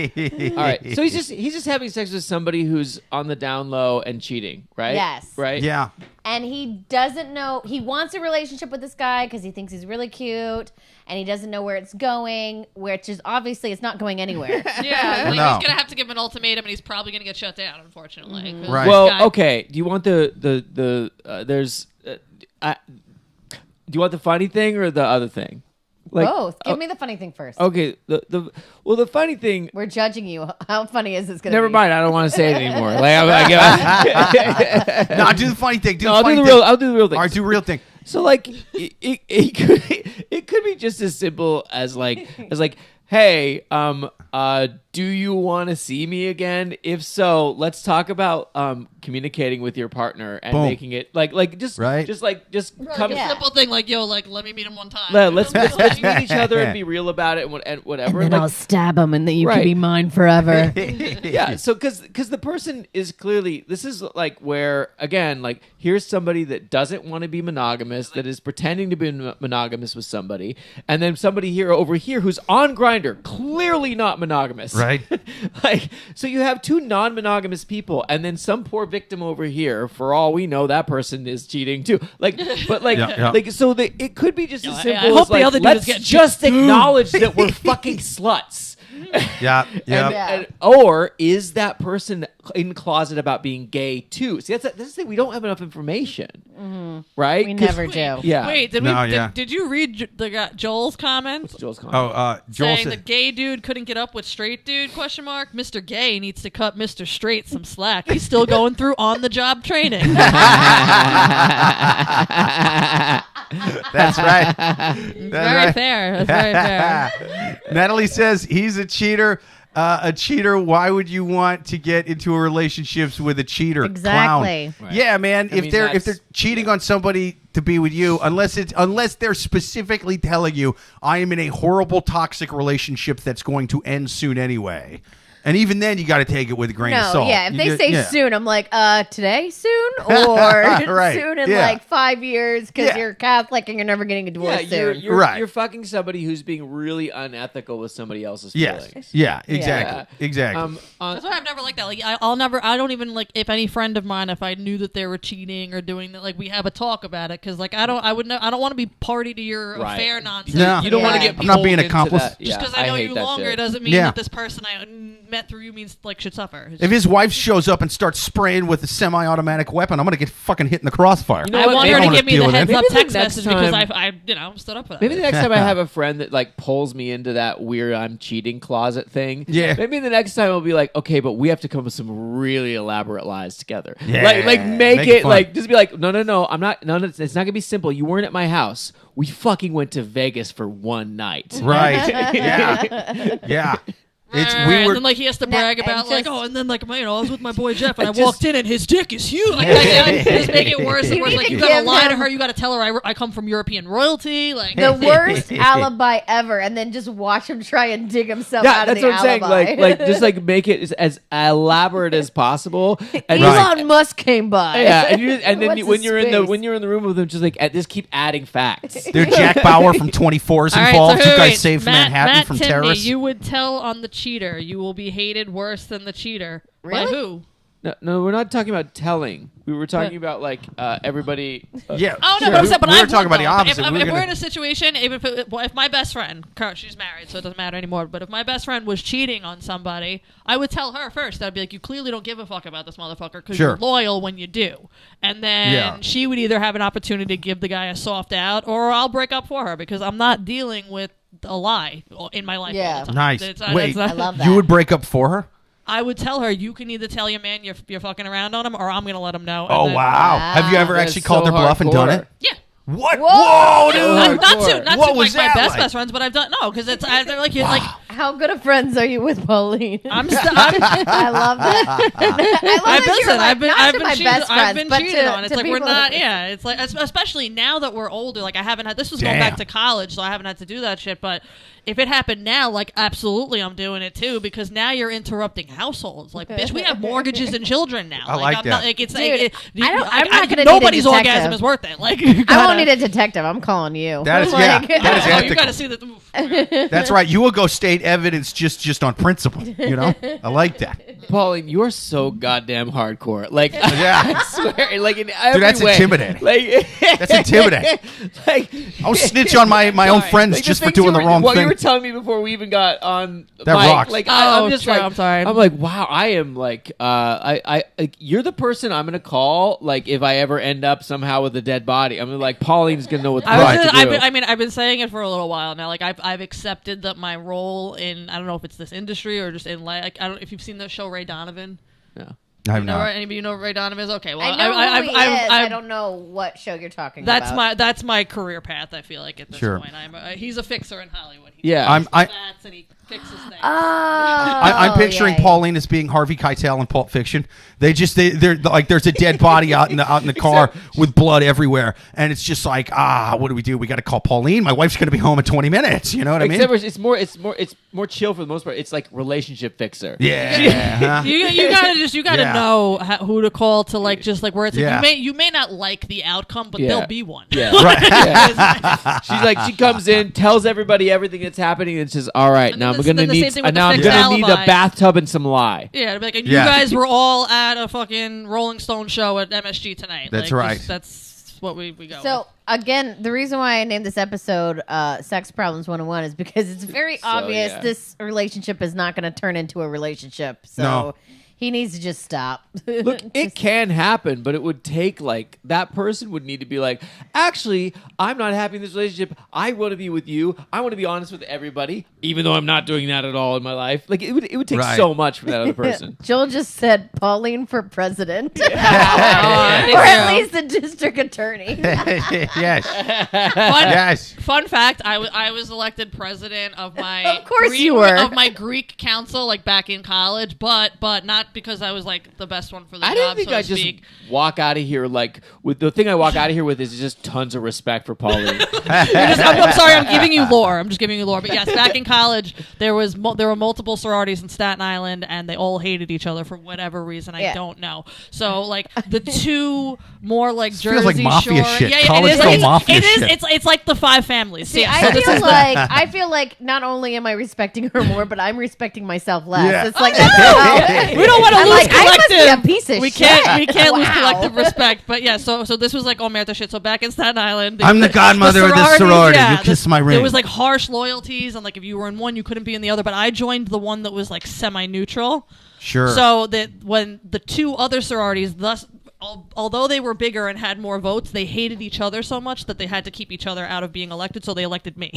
All right, so he's just having sex with somebody who's on the down low and cheating, right? Yes. Right. Yeah. And he doesn't know, he wants a relationship with this guy because he thinks he's really cute, and he doesn't know where it's going, which is obviously it's not going anywhere. Yeah, like No. he's gonna have to give him an ultimatum, and he's probably gonna get shut down, unfortunately. 'cause Right. this Well, guy- okay. Do you want there's do you want the funny thing or the other thing? Like, Both. Give me the funny thing first. Okay. The funny thing. We're judging you. How funny is this going to be? Never mind. I don't want to say it anymore. Like, No, do the funny thing. I'll do the real thing. All right, do the real thing. So like it could be just as simple as like hey, do you want to see me again? If so, let's talk about communicating with your partner and Boom. making it like just Right. just come. yeah. simple thing like, yo, like, let me meet him one time. Let's meet each other and be real about it and whatever. And then Like, I'll stab him, and then you Right. can be mine forever. yeah, so because the person is clearly, this is like where again, like here's somebody that doesn't want to be monogamous, that is pretending to be monogamous with somebody, and then somebody here over here who's on Grindr, clearly not monogamous, Right. Like, so you have two non-monogamous people, and then some poor victim over here, for all we know, that person is cheating too. Like, but like, Yeah. like so it could be just as I simple hope as the like, other dude let's is getting just acknowledge that we're fucking sluts. Yeah. Yeah. And, or is that person in closet about being gay too? See, that's the thing. We don't have enough information, right? We 'Cause- never do. Yeah. Wait, did No, we? yeah. Did you read Joel's comment? Joel's comment. Oh, Joel Saying the said. gay dude couldn't get up with straight dude? Question mark. Mr. Gay needs to cut Mr. Straight some slack. He's still going through on the job training. That's right. Very fair. That's very fair. Natalie says he's a cheater. A cheater. Why would you want to get into a relationships with a cheater? Exactly. Clown. Yeah, man. I If mean, they're that's- cheating on somebody to be with you, unless they're specifically telling you, I am in a horrible toxic relationship that's going to end soon anyway. And even then, you got to take it with a grain of No, salt. yeah. If You they just- say yeah. soon, I'm like, today soon? Or Right, soon in yeah. like 5 years because Yeah. you're Catholic and you're never getting a Yeah, divorce soon. you're Right. fucking somebody who's being really unethical with somebody else's Yes. feelings. Yeah. Exactly. Exactly. That's why I've never liked that. Like, I don't even like if any friend of mine, if I knew that they were cheating or doing that, like we have a talk about it because like I don't want to be party to your Right. affair nonsense. No. You don't want to Yeah. get. I'm not being pulled accomplice. into that. Just Yeah, because I know hate you that longer shit. doesn't mean Yeah. that this person I met through you means like should suffer. It's If his wife shows up and starts spraying with a semi-automatic weapon, I'm gonna get fucking hit in the crossfire. You know I what, want her maybe- to give me deal the with heads it. up Maybe the text next message because time- I stood up for that. Maybe the next time I have a friend that like pulls me into that weird I'm cheating closet thing. Yeah. Maybe the next time I'll be like, okay, but we have to come up with some really elaborate lies together. Yeah. Like make Make it it fun. like just be like, no, I'm not. No, it's not gonna be simple. You weren't at my house. We fucking went to Vegas for one night. Right. Yeah. Yeah. It's Right, we and were. then like he has to brag and about like, just- and then like I was with my boy Jeff and I just- walked in and his dick is huge. Like just make it worse and You worse. need Like to you gotta give lie to him- her. You gotta tell her I come from European royalty. Like The worst alibi ever, and then just watch him try and dig himself Yeah, out of that's the what I'm saying. alibi. Like just like make it as elaborate as possible. And Right. Elon Musk came by. yeah, and then What's when his you're in the room with him, just just keep adding facts. Dude, Jack Bauer from 24 is All right, involved. so You guys wait, saved Matt, Manhattan Matt from Tinney, terrorists. You would tell on the cheater. You will be hated worse than the cheater. By Really? who? No, we're not talking about telling. We were talking about like everybody. Yeah. Oh no, Sure. but I'm saying, but we I were talking would, about the though. opposite. If, We were if we're gonna- in a situation, if my best friend, she's married, so it doesn't matter anymore. But if my best friend was cheating on somebody, I would tell her first. I'd be like, you clearly don't give a fuck about this motherfucker because Sure. you're loyal when you do. And then Yeah. she would either have an opportunity to give the guy a soft out, or I'll break up for her because I'm not dealing with a lie in my life. Yeah. all the time. Nice. Wait, it's not- I love that. you would break up for her? I would tell her you can either tell your man you're fucking around on him, or I'm gonna let him know. and Oh then- wow. Have you ever That's actually called so their bluff and done hardcore. it? Yeah. What? Whoa! Whoa, dude. Not What to was like that my best like? best friends, but I've done because it's they're like like How good of friends are you with Pauline? I'm I love that. I love that you're like, not to my best I've friends, been but cheated on. It's to like we're people not. that- Yeah, it's like especially now that we're older. Like I haven't had this was going Damn. back to college, so I haven't had to do that shit. But if it happened now, like absolutely, I'm doing it too because now you're interrupting households. Like bitch, we have mortgages and children now. I like I'm that. Not, like it's Dude, like, I'm not gonna need a nobody's detective. orgasm is worth it. Like I won't need a detective. I'm calling you. That is- Like- yeah, that is Oh, you ethical. got to see that. Oof. That's right. You will go state evidence just on principle. You know, I like that. Pauline, you're so goddamn hardcore. Like, Yeah. I swear, like in every that's way. intimidating. Like, That's intimidating. like, I'll snitch on my own Sorry. friends Like, just for things doing the wrong what thing. you were telling me before we even got on That mic, rocks. Like, Oh, I'm just true. like, I'm sorry. I'm like, wow, I am like, I like, you're the person I'm gonna call. Like, if I ever end up somehow with a dead body, I'm like, Pauline's gonna know what the I fuck was to just, do. I've been saying it for a little while now. Like I've accepted that my role in I don't know if it's this industry or just in like I don't if you've seen the show Ray Donovan. Yeah. I have You know, not. anybody you know who Ray Donovan is? Okay, well I know who he is. I I've- don't know what show you're talking That's about. that's my career path. I feel like at this Sure. point, he's a fixer in Hollywood. He Yeah. I'm- I- fats and he fixes things. I'm picturing yeah, yeah. Pauline as being Harvey Keitel in Pulp Fiction. They're like there's a dead body out in the car with blood everywhere, and it's just like what do? We got to call Pauline. My wife's gonna be home in 20 minutes. You know what I mean? Except for it's more chill for the most part. It's like relationship fixer. Yeah. huh? You gotta Yeah. know who to call to like just like where it's Yeah. like, you may not like the outcome, but Yeah. there'll be one. Yeah. Right. Yeah. She's like, she comes in, tells everybody everything that's happening, and says, "All right, And now then I'm the- gonna then the same need, thing with the now I'm fixed gonna need a alibi. bathtub and some lye." Yeah, it'd be like, and Yeah. you guys were all at a fucking Rolling Stone show at MSG tonight. That's Like, right. just- that's what we go. So again, the reason why I named this episode "Sex Problems 101" is because it's very obvious yeah. this relationship is not going to turn into a relationship. So No. he needs to just stop. Look, it can happen, but it would take like that person would need to be like, actually, I'm not happy in this relationship. I want to be with you. I want to be honest with everybody, even though I'm not doing that at all in my life. Like it would take Right. so much from that other person. Joel just said Pauline for president, thank or at you. least the district attorney. yes. Fun, Yes. fun fact: I was elected president of my Of course you were. of my Greek council like back in college, but not because I was like the best one for the I job. didn't think so to I just speak. walk out of here like with the thing I walk out of here with is just tons of respect for Pauline. I'm sorry, I'm giving you lore. I'm just giving you lore. But yes, back in college, there were multiple sororities in Staten Island, and they all hated each other for whatever reason. I Yeah. don't know. So like the two more like This Jersey feels like mafia Shore, shit. yeah, College it is. style It's, mafia it is. shit. It's like the five families. See, Yeah, I so this feel is like not only am I respecting her more, but I'm respecting myself less. Yeah. It's like that's how we don't want to I'm lose like, I must collective. be a piece of we shit. can't lose Wow. collective respect. But yeah, so this was like omerta shit. So back in Staten Island, I'm the godmother of this sorority. You kiss my ring. There was like harsh loyalties, and like if you were in one, you couldn't be in the other. But I joined the one that was like semi-neutral. Sure. So that when the two other sororities, although they were bigger and had more votes, they hated each other so much that they had to keep each other out of being elected. So they elected me.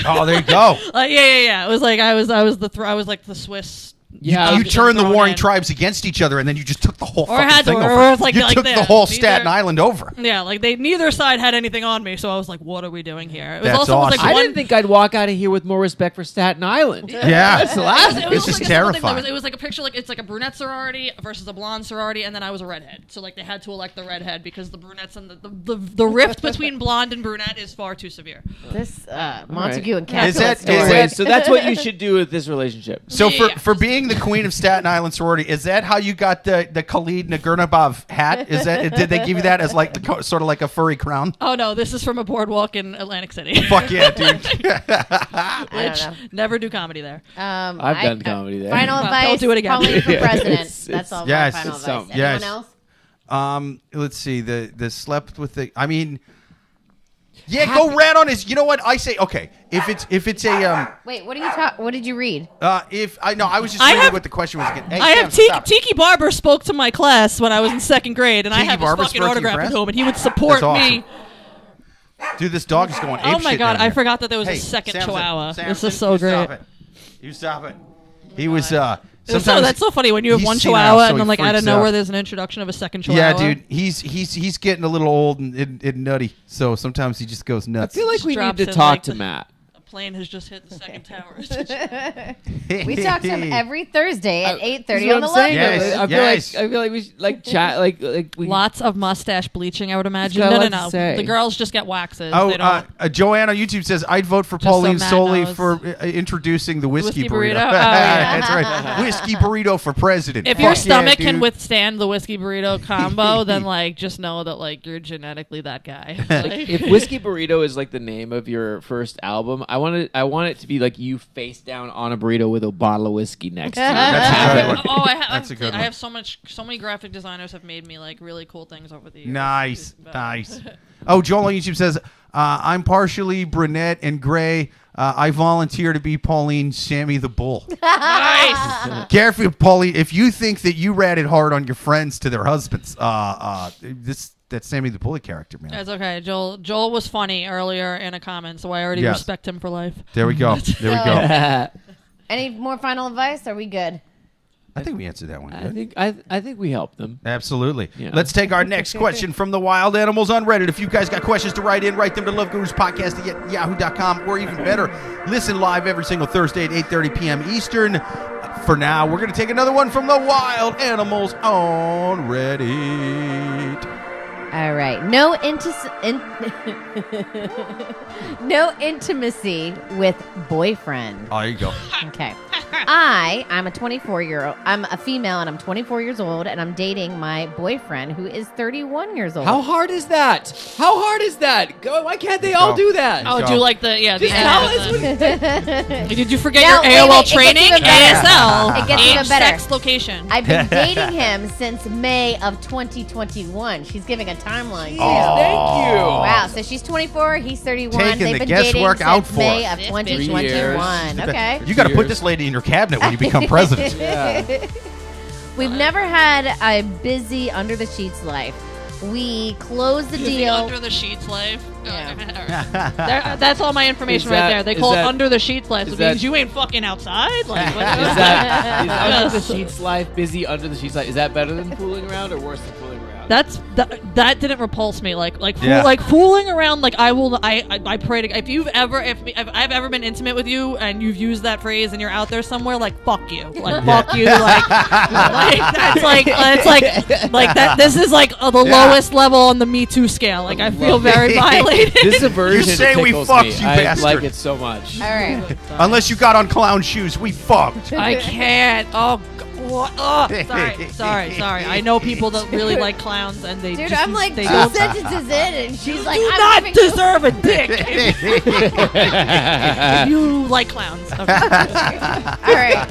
Oh, there you go. Yeah. It was like I was like the Swiss Yeah, you turn the thrown warring in. tribes against each other, and then you just took the whole Or fucking had to, thing or over. it's like- you like took that. the whole Neither- Staten Island over. Yeah, like neither side had anything on me, so I was like, "What are we doing here?" It was That's also awesome. I one, didn't think I'd walk out of here with more respect for Staten Island. Yeah, That's the last. It This was is like a simple thing. terrifying. It was like a picture, like it's like a brunette sorority versus a blonde sorority, and then I was a redhead. So like they had to elect the redhead because the brunettes and the rift between blonde and brunette is far too severe. This Montague and Is Capulet that- story. is Wait, so that's what you should do with this relationship. So Yeah. for being the queen of Staten Island sorority, is that how you got the Khalid Nagurnabov hat? Is that did they give you that as like sort of like a furry crown? Oh no, this is from a boardwalk in Atlantic City. Fuck yeah, dude. I don't know. Never do comedy there. I've done comedy there. Final Well, advice. don't do it again. Pauline for Yeah, president. it's- That's all. yes, my final it's advice. some- Anyone yes. else? Let's see. The slept with the. I mean, yeah, go rat on his. You know what I say? Okay, if it's a Wait, what did you read? if I was just I reading have- what the question was again. Hey, I Sam, have stop. Tiki Barber spoke to my class when I was in second grade, and I Tiki have his Barber fucking spoke to your autograph class? at home, and he would support That's awesome. me. Dude, this dog is going. Oh ape my shit god, down I here. forgot that there was Hey, a second Samson, Chihuahua. This Samson, is so you great. Stop it. You stop it. He was. So Sometimes that's so funny when you have he's one senile, Chihuahua so and then he like out of freaks nowhere out. there's an introduction of a second Chihuahua. Yeah, dude, he's getting a little old and nutty, so sometimes he just goes I nuts. feel like we need Drops to in, talk like, to the- Matt. A plane has just hit the second tower. We talk to him every Thursday at 8:30 That's on what the I'm saying. Yes, I feel yes. like we should like chat like we. Lots of mustache bleaching, I would imagine. got a No, lot no. to say. The girls just get waxes. Oh, They don't. Joanne on YouTube says I'd vote for Just so Pauline Matt solely knows. for introducing the whiskey Whiskey burrito. burrito? Oh, yeah. That's right, whiskey burrito for president. If Fuck your yeah, stomach can dude. withstand the whiskey burrito combo, then like just know that like you're genetically that guy. Like, If Whiskey Burrito is like the name of your first album, I want it to be like you face down on a burrito with a bottle of whiskey next to you. That's a good one. oh, That's a good I one. have so many graphic designers have made me like really cool things over the years. Nice, But- nice. Oh, Joel on YouTube says I'm partially brunette and gray. I volunteer to be Pauline Sammy the Bull. Nice. Careful, Pauline. If you think that you ratted hard on your friends to their husbands, that's Sammy the Bully character, man. That's okay. Joel was funny earlier in a comment, so I already Yes. respect him for life. There we go. There we go. Any more final advice? Are we good? I think we answered that one. I Good. think I think we helped them. Absolutely. Yeah. Let's take our next question from the wild animals on Reddit. If you guys got questions to write them to loveguruspodcast@yahoo.com, or even better, listen live every single Thursday at 8:30 p.m. Eastern. For now, we're going to take another one from the wild animals on Reddit. All right. No intimacy with boyfriend. Oh, there you go. Okay. I'm a 24-year-old. I'm a female and I'm 24 years old and I'm dating my boyfriend who is 31 years old. How hard is that? How hard is that? Why can't they all do that? Oh, Go. do like the Just the tell ad us with what the- Did you forget Now, your wait, AOL it gets training? even better. ASL. It gets Age, even better. sex, location. I've been dating him since May of 2021. She's giving a timeline too. Thank you. Wow, so she's 24, he's 31. Taking They've the been dating guesswork since out for May us. of This bitch. 2021. Okay. You got to put Cheers. this lady in your cabinet when you become president. We've never had a busy under the sheets life. We closed the The deal. under the sheets life. Yeah. That's all my information Is that- right there. They is call it that- under the sheets life. is It means that- you ain't fucking outside. Like, what Is that is under the Yes. sheets life busy under the sheets life? Is that better than fooling around or worse than fooling around? That didn't repulse me. Like Yeah. fooling around. Like I pray to if I've ever been intimate with you and you've used that phrase and you're out there somewhere, like fuck you, like fuck you, like that's like that. This is like the lowest level on the Me Too scale. Like I feel very violated. This aversion You say we tickles fucked, me. you I bastard. like it so much. All right. Unless you got on clown shoes, we fucked. I can't. Oh. What? Sorry. I know people that really like clowns, and they Dude, just, I'm like they 2 don't sentences in, and she's like, do I'm not giving deserve a dick if you like clowns. Okay. All right.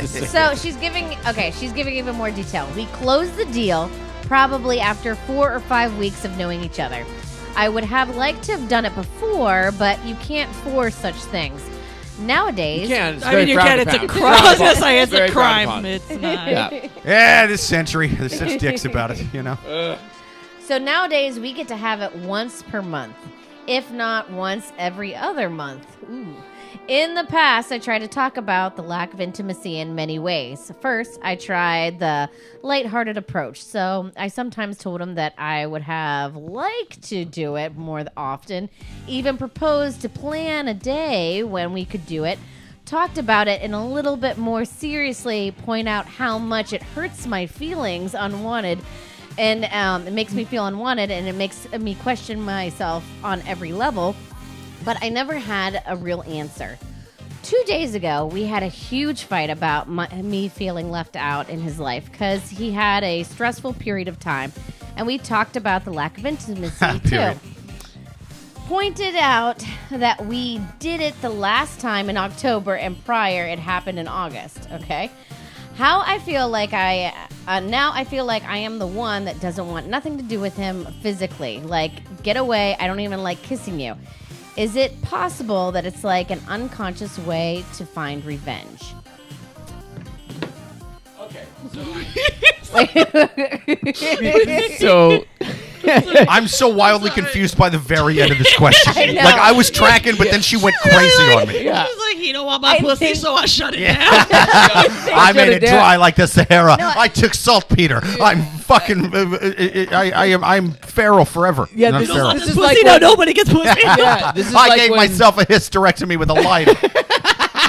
So she's giving even more detail. We closed the deal probably after 4 or 5 weeks of knowing each other. I would have liked to have done it before, but you can't force such things. Nowadays, You can. It's I very mean, you frowned get it's a upon. crime. I was gonna say it's Very a frowned crime. upon. It's not. Yeah. Yeah, this century. There's such dicks about it, you know. So nowadays we get to have it once per month, if not once every other month. Ooh. In the past, I tried to talk about the lack of intimacy in many ways. First, I tried the lighthearted approach. So I sometimes told him that I would have liked to do it more often, even proposed to plan a day when we could do it, talked about it in a little bit more seriously, point out how much it hurts my feelings unwanted, and it makes me feel unwanted, and it makes me question myself on every level. But I never had a real answer. 2 days ago, we had a huge fight about me feeling left out in his life because he had a stressful period of time, and we talked about the lack of intimacy too. Pointed out that we did it the last time in October, and prior it happened in August. Okay, how I feel like now I feel like I am the one that doesn't want nothing to do with him physically. Like, get away! I don't even like kissing you. Is it possible that it's like an unconscious way to find revenge? Okay. So I'm so wildly confused by the very end of this question. I know. Like, I was tracking, but then she went crazy on me. Yeah. She's like, he don't want my pussy, think- so I shut it down. I made it down. dry like the Sahara. No, I took saltpeter. I'm fucking. I'm feral forever. Yeah, Not this is- feral. this Pussy, like no, when- nobody gets pussy. Yeah, this is I like gave when- myself a hysterectomy with a lighter.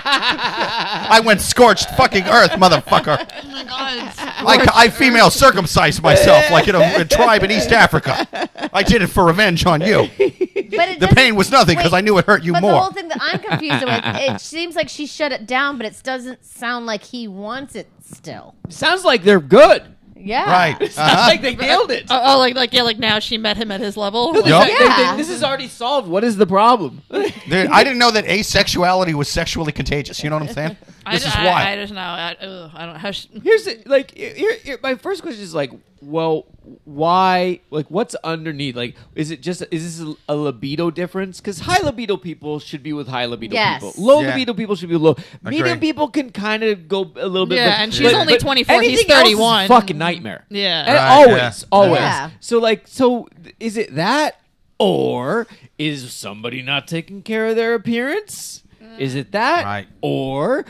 I went scorched fucking earth, motherfucker. Oh my god. I female circumcised myself like in a tribe in East Africa. I did it for revenge on you. But it The doesn't- pain was nothing because wait, I knew it hurt you but the more. whole thing that I'm confused with, it seems like she shut it down, but it doesn't sound like he wants it still. Sounds like they're good. Yeah. Right. Sounds like they nailed it. Like now she met him at his level. Yup. Yeah. This is already solved. What is the problem? Dude, I didn't know that asexuality was sexually contagious. You know what I'm saying? This is why. I just know. I don't. Here's the, like here, my first question is like, well, why? Like, what's underneath? Like, is this a libido difference? Because high libido people should be with high libido Yes. people. Low Yeah. libido people should be low. Agree. Medium people can kind of go a little bit. Yeah, but, and she's only 24, he's anything else is 31. fucking nightmare. Yeah. And Right, always. Yeah. So is it that, or is somebody not taking care of their appearance? Is it that, Right. or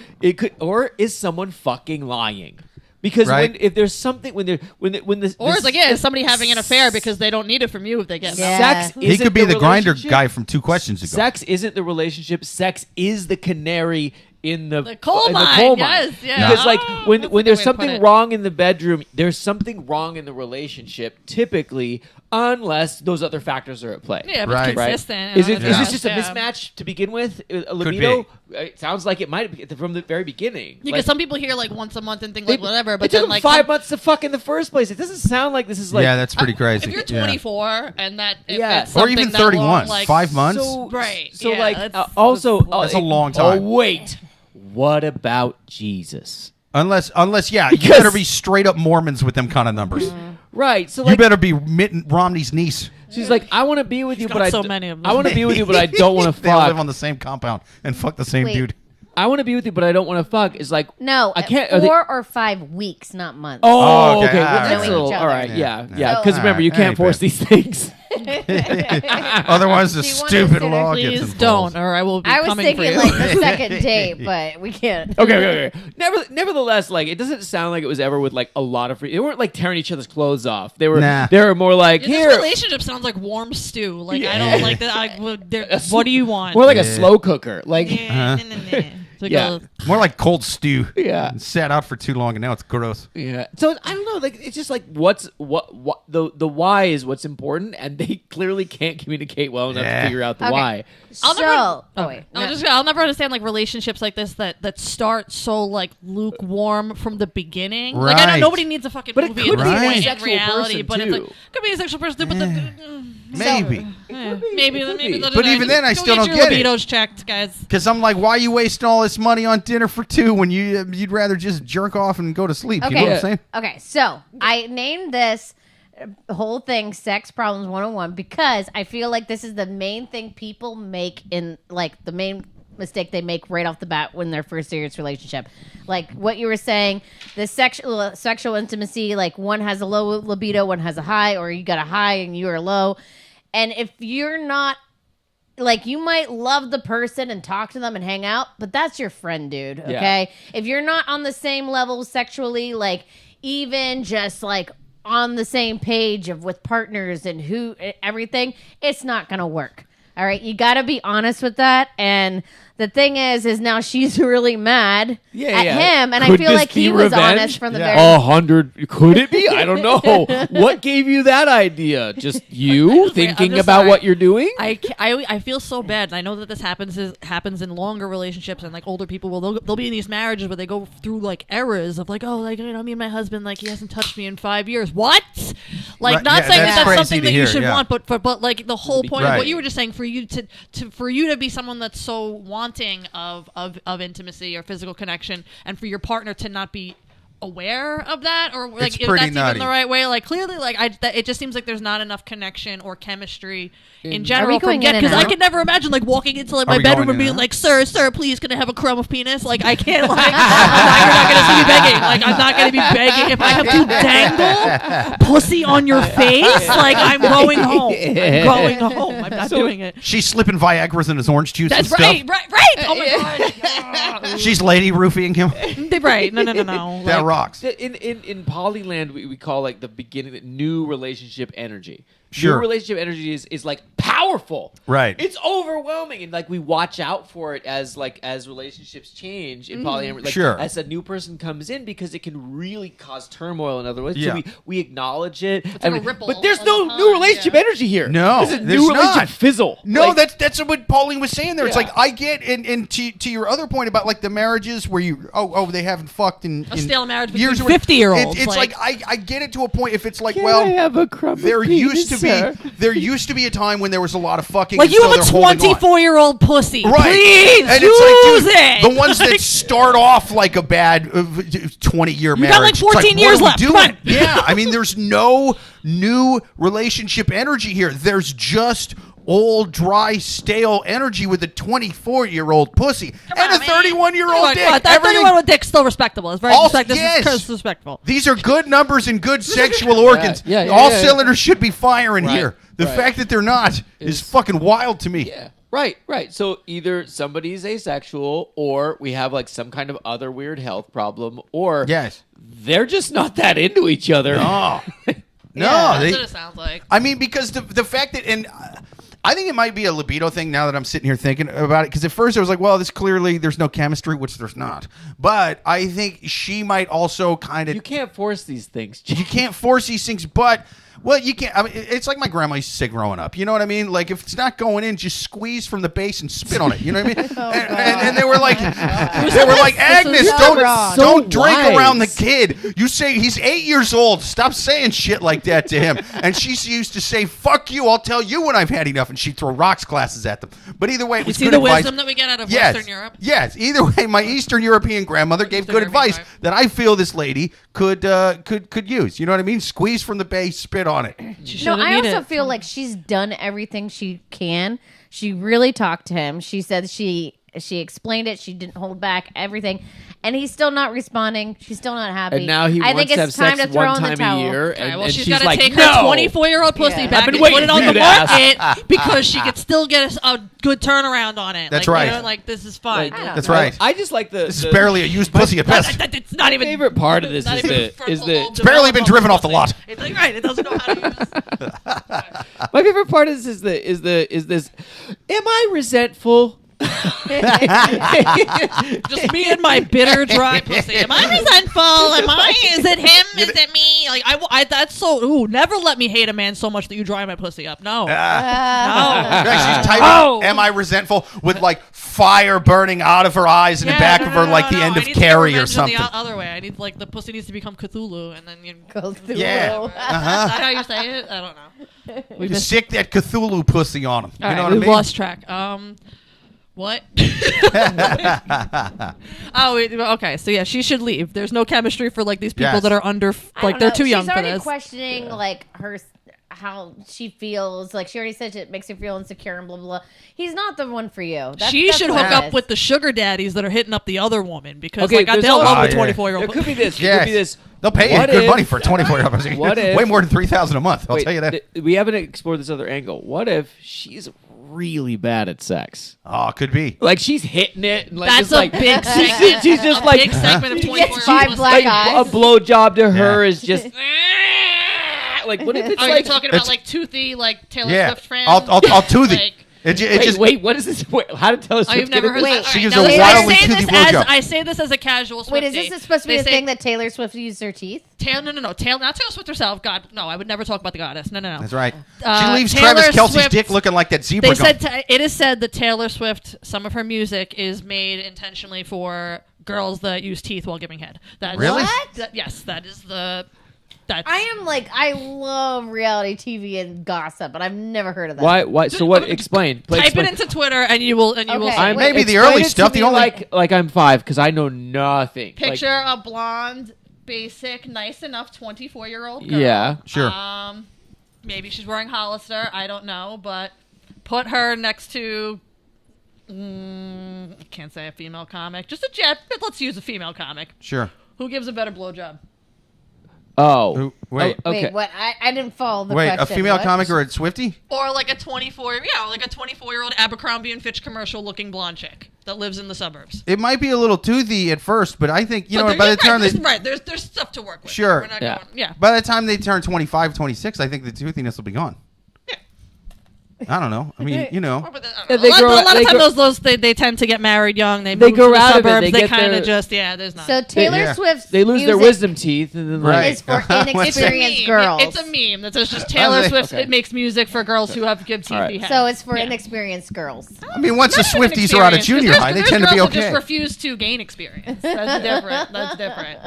is someone fucking lying? Because Right. if there's something when the Or it's like, yeah, is somebody having an affair because they don't need it from you if they get Yeah. sex He isn't could be the grinder relationship. guy from 2 questions ago. Sex isn't the relationship. Sex is the canary in the coal in mine. coal Yes, mine. yeah. Because like Oh, when that's a when good there's way to put something it. wrong in the bedroom, there's something wrong in the relationship. Typically, unless those other factors are at play. Yeah, but Right. it's consistent. Is you it know, is Yeah. this just a yeah. mismatch to begin with? A libido? It sounds like it might be from the very beginning. Because Like, some people hear like once a month and think they- like whatever, it but took then them like 5 months to fuck in the first place. It doesn't sound like this is like yeah, that's pretty crazy. if you're Yeah. 24 and that if Yeah. it's Or something even that 31. long, like 5 months? So, Right, So yeah, like that's- also That's a long time. Oh wait, what about Jesus? Unless, yeah, you Because- better be straight up Mormons with them kind of numbers. Right. So You like better be Mitt Romney's niece. she's like, I want to be with you, got but so many of them. I want to be with you, but I don't want to They all live fuck. on the same compound and fuck the same Wait. dude. I want to be with you, but I don't want to fuck. It's like No, I can't. 4 or 5 weeks, not months. Oh, Oh, okay. okay. All Well, right. that's Knowing a little, each all other. right. Yeah. Yeah. Yeah. So- Because remember, you All can't right, force babe. these things. Otherwise, the Do you wanna stupid sit law gets Please involved. don't, or I will be I was coming thinking for you. like the second date, but we can't. Okay. Nevertheless, like it doesnn't sound like it was ever with like a lot of free. They weren't like tearing each other's clothes off. They were. Nah. They were more like Yeah, here. this relationship sounds like warm stew. Like I don't like that. What do you want? More like a Yeah. slow cooker. Like Yeah, nah, nah, nah. It's like Yeah. More like cold stew. Yeah. It sat out for too long and now it's gross. yeah. So I don't know. Like it's just like what the why is what's important, and they clearly can't communicate well enough Yeah. to figure out the Okay. why. I'll So, never- oh wait, I'll never understand like relationships like this that start so like lukewarm from the beginning. Like I know Right. nobody needs a fucking But it movie could at be this an point in asexual reality, person, but it's like too. could be a sexual person, but Maybe. maybe. But even then, I still don't your get it. libidos checked, guys. Because I'm like, why are you wasting all this money on dinner for 2 when you'd rather just jerk off and go to sleep? You know Okay. what I'm saying? Okay, so I named this whole thing Sex Problems 101 because I feel like this is the main thing people make in, like, the main mistake they make right off the bat when their first serious relationship. Like what you were saying, the sexual intimacy, like one has a low libido, one has a high, or you got a high and you're low. And if you're not like you might love the person and talk to them and hang out, but that's your friend, dude. Okay, if you're not on the same level sexually, like even just like on the same page of with partners and who everything, it's not gonna work. All right, you got to be honest with that. And the thing is now she's really mad at him, and I feel like he was honest from the very. 100? Could it be? I don't know. What gave you that idea? Just you thinking about what you're doing? I feel so bad, and I know that this happens in longer relationships, and like older people they'll be in these marriages where they go through like eras of like, oh, like me and my husband, like he hasn't touched me in 5 years. What? Like not saying that's something that you should want, but like the whole point of what you were just saying, for you to be someone that's so wanting of intimacy or physical connection, and for your partner to not be aware of that, or like if that's even the right way, like clearly, like it just seems like there's not enough connection or chemistry in general. Because I could never imagine like walking into like my bedroom and being like, sir, please, can I have a crumb of penis? Like I can't, like you're not gonna see me begging. Like I'm not gonna be begging if I have to dangle pussy on your face. Like I'm going home. I'm not doing it. She's slipping Viagra's in his orange juice. That's and right. stuff. Right. Oh my god. She's lady roofing him. Right. No. That rocks. In Polyland, we call like the beginning, new relationship energy. Sure. New relationship energy is like powerful. Right. It's overwhelming, and like we watch out for it as relationships change in polyamory. Like, sure. As a new person comes in, because it can really cause turmoil in other ways. Yeah. So we acknowledge it. It's like a ripple but there's all no the time, new relationship energy here. No, there's there's new relationship not. fizzle. No, like, that's what Pauline was saying there. It's Yeah. like I get, and to your other point about like the marriages where you they haven't fucked in A stale marriage years. between 50-year-olds. It's like I get it to a point. If it's like, Can well, I have a crumb of there penis, there used to be a time when there was a lot of fucking. like and you so have a they're holding on. 24-year-old pussy. Right. Please And use it's like, it. dude, the ones that start off like a bad 20-year marriage. got like 14 it's years what are we left. doing? Come on. Yeah, I mean, there's no new relationship energy here. There's just old, dry, stale energy with a 24-year-old pussy and a 31-year-old dick. That 31-year-old dick's still respectable. It's very respectable. These are good numbers and good sexual organs. Yeah, All cylinders should be firing here. The right. fact that they're not is fucking wild to me. Yeah. Right. So either somebody's asexual, or we have like some kind of other weird health problem, or they're just not that into each other. No. No, that's what it sounds like. I mean, because the fact that, and I think it might be a libido thing now that I'm sitting here thinking about it, because at first I was like, well, there's no chemistry, which there's not. But I think she might also kind of... You can't force these things. You can't force these things, but... Well, you can't. I mean, it's like my grandma used to say growing up. You know what I mean? Like, if it's not going in, just squeeze from the base and spit on it. You know what I mean? And they were like, Agnes, don't drink around the kid. You say he's 8 years old. Stop saying shit like that to him. And she used to say, "Fuck you. I'll tell you when I've had enough." And she'd throw rocks glasses at them. But either way, it was see good the advice. wisdom that we get out of Western Europe. Yes. Either way, my Eastern European grandmother gave good advice that I feel this lady could use. You know what I mean? Squeeze from the base, spit on it. No, I also feel like she's done everything she can. She really talked to him. She said she explained it. She didn't hold back everything. And he's still not responding. She's still not happy. And now he wants to have sex one time a year. And she's got to take her 24-year-old pussy back and put it on the market because she could still get a good turnaround on it. That's right. You know, like, this is fine. That's right. I just like This is barely a used pussy at best. It's not even... My favorite part of this is it's barely been driven off the lot. It's like, right. It doesn't know how to use it. My favorite part of this is this. Am I resentful? Just me and my bitter, dry pussy. Am I resentful? Is it him? Is it me? Like I that's so. Ooh, never let me hate a man so much that you dry my pussy up. No, no. She's typing, "Am I resentful?" with like fire burning out of her eyes and the back of her, like the end of Carrie or something. The other way. I need like the pussy needs to become Cthulhu, and then you. Cthulhu. Yeah. Is that how you say it? I don't know. We just stick that Cthulhu pussy on him. You know what I mean? Lost track. What? Okay. So yeah, she should leave. There's no chemistry for like these people that are under, like they're too young for this. She's already questioning like how she feels. Like she already said it makes her feel insecure and blah blah blah. He's not the one for you. She should hook up with the sugar daddies that are hitting up the other woman because they'll love the 24-year-old. It could be this. Yes. It could be this. They'll pay you good money for a 24-year-old pussy. What if? Way more than $3,000 a month. I'll tell you that. We haven't explored this other angle. What if she's really bad at sex. Oh, could be. Like she's hitting it. And like, That's just a like, big segment. She's just a like big segment of 24 gets 5 people. black like eyes. a blowjob to her Yeah. is just like what if it's Are you like talking about like toothy, like Taylor Yeah. Swift friend? I'll toothy. Like, wait, what is this? Wait, how did Taylor Swift you've never get heard into that? this? She All gives right, a now, wildly I say toothy this as blowjob. I say this as a casual Swiftie. Wait, is this supposed to be They the say- thing that Taylor Swift used her teeth? No. Not Taylor Swift herself. God, no, I would never talk about the goddess. No. That's right. She leaves Taylor Travis Kelsey's Swift- dick looking like that zebra They gum. said it is said that Taylor Swift, some of her music is made intentionally for girls that use teeth while giving head. That's, Really? What? Yes, that is the. That's, I love reality TV and gossip, but I've never heard of that. Why? So what? Explain. Type it into Twitter and you will see. Okay. Maybe the explain early it to stuff, the me only- like I'm 5 because I know nothing. Picture a blonde, basic, nice enough 24-year-old girl. Yeah. Sure. Maybe she's wearing Hollister. I don't know, but put her next to. I can't say a female comic. Just a jet. But let's use a female comic. Sure. Who gives a better blowjob? Oh. Wait. Oh, okay. Wait, what? I didn't follow the Wait, question. a female What? comic or a Swiftie? Or like a 24-year-old Abercrombie and Fitch commercial looking blonde chick that lives in the suburbs. It might be a little toothy at first, but I think, But by the time there's stuff to work with. Sure. We're not Yeah. going, by the time they turn 25, 26, I think the toothiness will be gone. Yeah. I don't know. I mean, But Yeah, a they lot, grow- a lot they of times grow- those they tend to get married young. They They move grow to the out of it. suburbs. They They get kind their- of just there's not. So Taylor Yeah. Swift's They lose their music wisdom teeth and then Right. is for What's inexperienced It's a meme. girls. It's a meme. That's just Taylor Swift. Okay. It makes music for girls who have good teethy right. head. So it's for Yeah. inexperienced girls. I mean, once the Not even Swifties are out of experience, junior 'cause high, they there's tend to be girls that okay. just refuse to gain experience. That's different. That's different.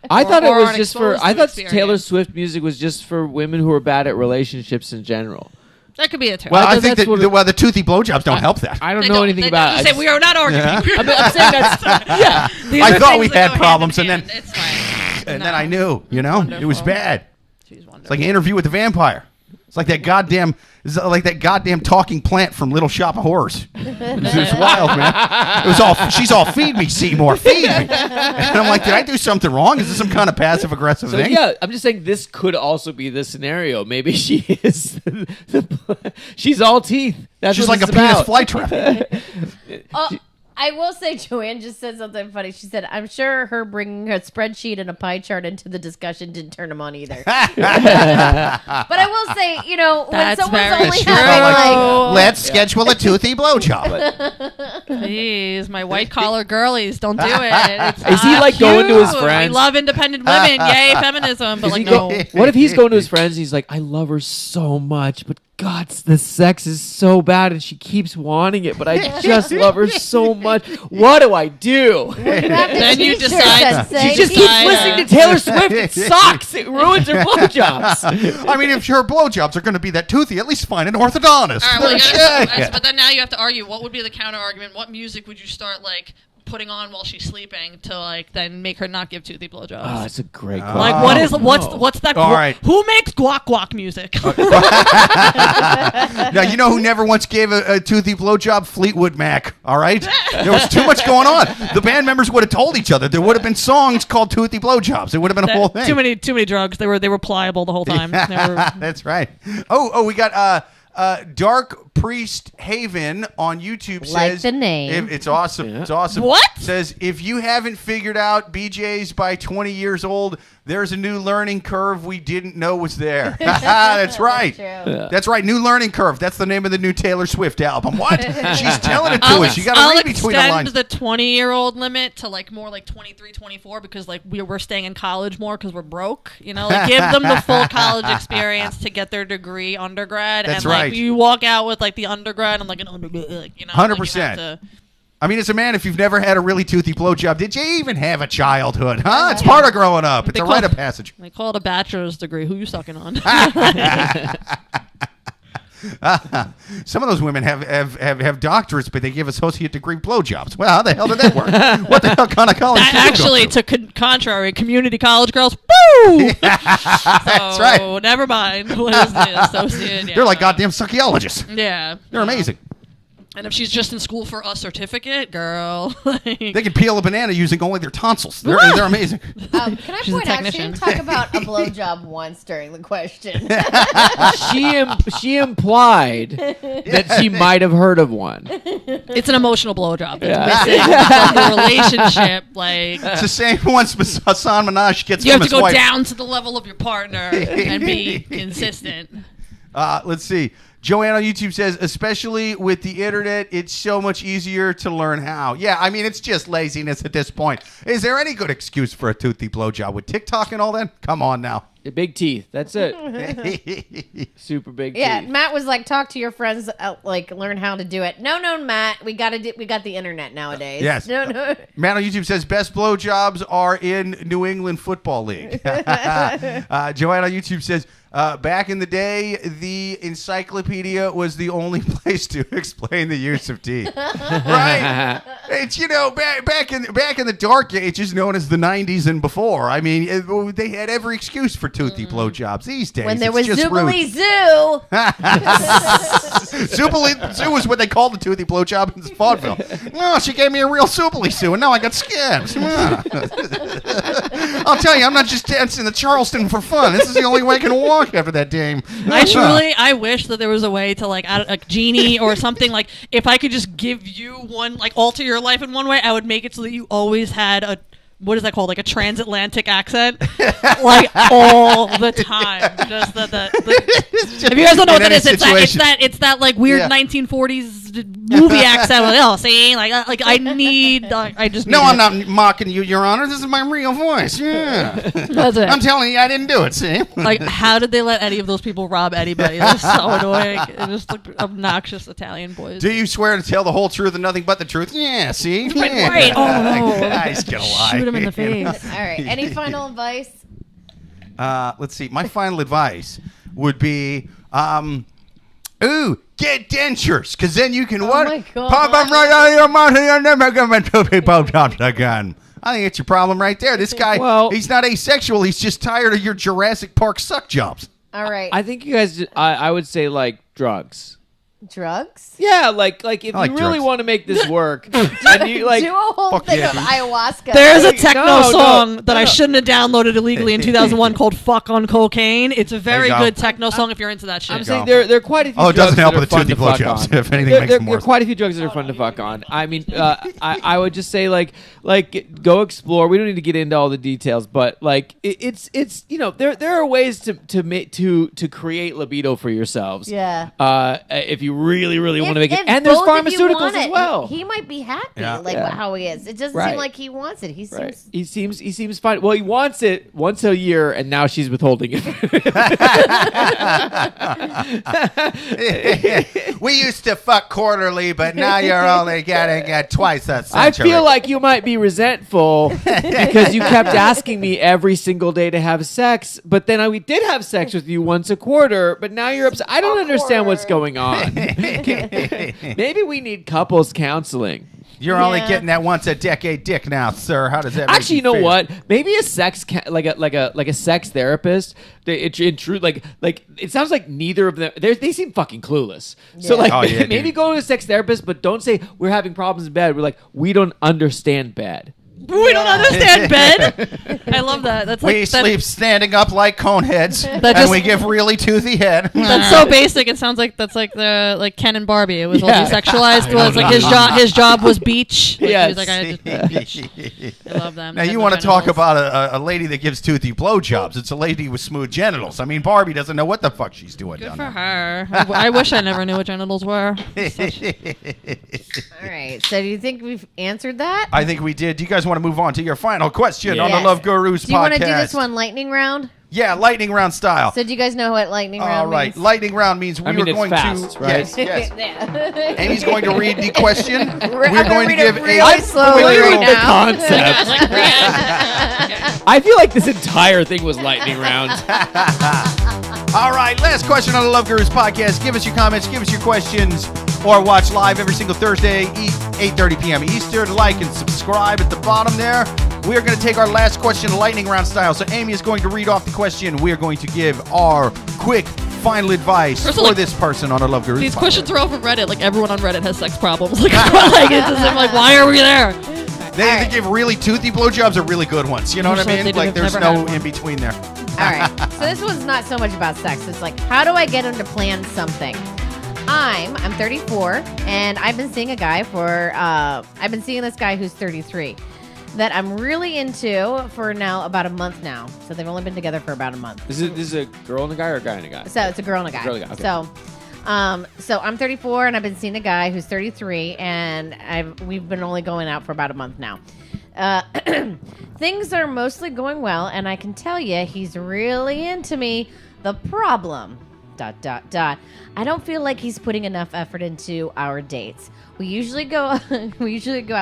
I thought it or was aren't just for. exposed I to thought experience. Taylor Swift music was just for women who are bad at relationships in general. That could be a term. Well, I That's think that what it- the toothy blowjobs don't help that. I don't know anything about it. Say we are not arguing. I'm saying that's yeah. These I are thought things we that had go hand problems, in and hand. It's fine. And No. then I knew, it was Wonderful. bad. She's wonderful. It's like an interview with the vampire. It's like that goddamn talking plant from Little Shop of Horrors. It was wild, man. It was all, she's all, feed me, Seymour, feed me. And I'm like, did I do something wrong? Is this some kind of passive aggressive So thing? yeah, I'm just saying this could also be the scenario. Maybe she is. She's all teeth. That's She's what like a it's penis about. flytrap. I will say Joanne just said something funny. She said, I'm sure her bringing her spreadsheet and a pie chart into the discussion didn't turn them on either. But I will say, when That's someone's very only true. having like Let's schedule a toothy blowjob. Please, my white collar girlies, don't do it. It's Is he, not like, going to his cute. friends? We love independent women. Yay, feminism. But Is like, he no. what if he's going to his friends? And he's like, I love her so much, but God, the sex is so bad, and she keeps wanting it, but I just love her so much. What do I do? Then you decide- She just keeps listening to Taylor Swift. It sucks. It ruins her blowjobs. I mean, if your blowjobs are going to be that toothy, at least find an orthodontist. All right, well, you gotta, Yeah. but then now you have to argue. What would be the counter argument? What music would you start putting on while she's sleeping to then make her not give toothy blowjobs? Oh, that's a great Oh. question. What's that? All right. Who makes guac guac music? Now, you know who never once gave a toothy blowjob? Fleetwood Mac, all right? There was too much going on. The band members would have told each other. There would have been songs called toothy blowjobs. It would have been a whole thing. Too many drugs. They were pliable the whole time. They were- That's right. Oh, we got Dark Priest Haven on YouTube says Like the name. It's awesome. Yeah. It's awesome. What? Says if you haven't figured out BJ's by 20 years old, there's a new learning curve we didn't know was there. That's right. True. Yeah. That's right. New learning curve. That's the name of the new Taylor Swift album. What? She's telling it to I'll, us. You got to I'll read between the extend lines. the 20-year-old limit to more like 23, 24 because we're staying in college more because we're broke. Give them the full college experience to get their degree undergrad. That's and right. You walk out with the undergrad and an undergrad. 100%. I mean, as a man, if you've never had a really toothy blowjob, did you even have a childhood? Huh? It's part of growing up. It's They a call- rite of passage. They call it a bachelor's degree. Who you sucking on? Some of those women have doctorates, but they give associate degree blowjobs. Well, how the hell did that work? What the hell kind of college did you go Actually, through? to contrary, community college girls. Woo! That's So, right. Never mind. What is the associate? Yeah, They're like goddamn psychologists. Yeah. They're amazing. And if she's just in school for a certificate, girl. Like, They can peel a banana using only their tonsils. They're amazing. Can I She's a point out she technician. didn't talk about a blowjob once during the question? She implied that she might have heard of one. it's an emotional blowjob. It's Yeah. missing from the relationship. Like, It's the same once Hassan Minaj gets you from have to his go wife. down to the level of your partner and be consistent. Let's see. Joanne on YouTube says, especially with the internet, it's so much easier to learn how. Yeah, I mean, it's just laziness at this point. Is there any good excuse for a toothy blowjob with TikTok and all that? Come on now. Big teeth. That's it. Super big Yeah, teeth. Matt was like, talk to your friends, like learn how to do it. No, Matt, we got the internet nowadays. Yes. No. Matt on YouTube says, best blowjobs are in New England Football League. Joanne on YouTube says, back in the day, the encyclopedia was the only place to explain the use of teeth. Right? It's, back in the dark ages, known as the 90s and before. I mean, they had every excuse for toothy blowjobs. These days, When there it's was just Zubilee rude. Zoo. Zubilee Zoo is what they called the toothy blowjob in vaudeville. No, she gave me a real Zubilee Zoo, and now I got scabs. I'll tell you, I'm not just dancing the Charleston for fun. This is the only way I can walk after that dame. I wish that there was a way to like add a genie or something. Like, if I could just give you one, like alter your life in one way, I would make it so that you always had a, what is that called? Like a transatlantic accent, like all the time. Just the if you guys don't know what that is, it's that like weird 1940s movie accent. Like, oh, see, like I need, I just No, need I'm it. not mocking you, Your Honor. This is my real voice. Yeah. That's it. I'm telling you, I didn't do it, see? Like, how did they let any of those people rob anybody? They're so annoying. They're just like obnoxious Italian boys. Do you swear to tell the whole truth and nothing but the truth? Yeah, see? Yeah. Right. Oh, no. Guys, get a lie. Shoot him in the face. All right. Any final advice? Let's see. My final advice would be, get dentures, because then you can what? my God. Pop them right out of your mouth and you're never going to be Botox again. I think it's your problem right there. This guy, he's not asexual. He's just tired of your Jurassic Park suck jobs. All right. I think you guys. I would say like drugs. Drugs? Yeah, like if I like you really drugs. want to make this work, and you like. Do a whole Fuck thing yeah, of dude. ayahuasca. There's a Like, techno no, song no, that I no. shouldn't have downloaded illegally in 2001 called "Fuck on Cocaine." It's a very There you go. good techno song if you're into that shit. I'm saying there are quite a few. Oh, it doesn't drugs help that with are the fun toothy to fuck blowjobs, on. if anything there, makes there, them there are worse. quite a few drugs that are fun to fuck on. I mean, I would just say like go explore. We don't need to get into all the details, but like it's there are ways to create libido for yourselves. Yeah. If you really want to make it, If and there's both of you pharmaceuticals want as it, well. He might be happy, Yeah. like Yeah. how he is. It doesn't Right. seem like he wants it. He Right. seems. He seems fine. Well, he wants it once a year, and now she's withholding it. We used to fuck quarterly, but now you're only getting it twice a I century. feel like you might be resentful because you kept asking me every single day to have sex, but then we did have sex with you once a quarter, but now you're upset. I don't understand what's going on. Maybe we need couples counseling. You're only Yeah. getting that once a decade dick now, sir. How does that make Actually, you know feel? what? Maybe a sex like a sex therapist. In truth, like it sounds like neither of them. They seem fucking clueless. So Yeah. like Oh, yeah, maybe dude. go to a sex therapist, but don't say we're having problems in bed. We're like we don't understand bed. We don't understand bed. I love that. That's like We that- sleep standing up like cone heads, and just- we give really toothy head. That's so basic. It sounds like that's like the like Ken and Barbie. It was all Yeah. desexualized. It was like his job was beach. Like, Yes. he was like, I just beach. I love them. Now They had you no want to talk genitals. about a lady that gives toothy blowjobs? It's a lady with smooth genitals. I mean, Barbie doesn't know what the fuck she's doing Good down for there. her. I wish I never knew what genitals were. All right. So do you think we've answered that? I think we did. Do you guys want to move on to your final question on the Yes. Love Gurus Do you podcast? want to do this one lightning round? Yeah, lightning round style. So do you guys know what lightning All round right, means? lightning round means we I mean, are it's going fast, to right? yes. Yeah. Amy's going to read the question. I'm We're gonna going to read it give a. really slowly familiar right with the now. concept. I feel like this entire thing was lightning round. All right, last question on the Love Gurus podcast. Give us your comments, give us your questions, or watch live every single Thursday, 8:30 p.m. Eastern. Like and subscribe at the bottom there. We are going to take our last question lightning round style. So Amy is going to read off the question. We are going to give our quick final advice First for of all, this person on a Love Guru? These questions are all from Reddit. Like everyone on Reddit has sex problems. Like, it's just, I'm like, why are we there? They either give really toothy blowjobs or really good ones. You know what I Usually mean? they Like, have there's never no had one. in between there. All right. So this one's not so much about sex. It's like, how do I get him to plan something? I'm 34, and I've been seeing a guy for, I've been seeing this guy who's 33 that I'm really into for now about a month now. So they've only been together for about a month. This is a girl and a guy or a guy and a guy? So it's a girl and a guy. Girl and a guy, okay. So I'm 34, and I've been seeing a guy who's 33, and we've been only going out for about a month now. Things are mostly going well, and I can tell you he's really into me. The problem, ... I don't feel like he's putting enough effort into our dates. We usually go out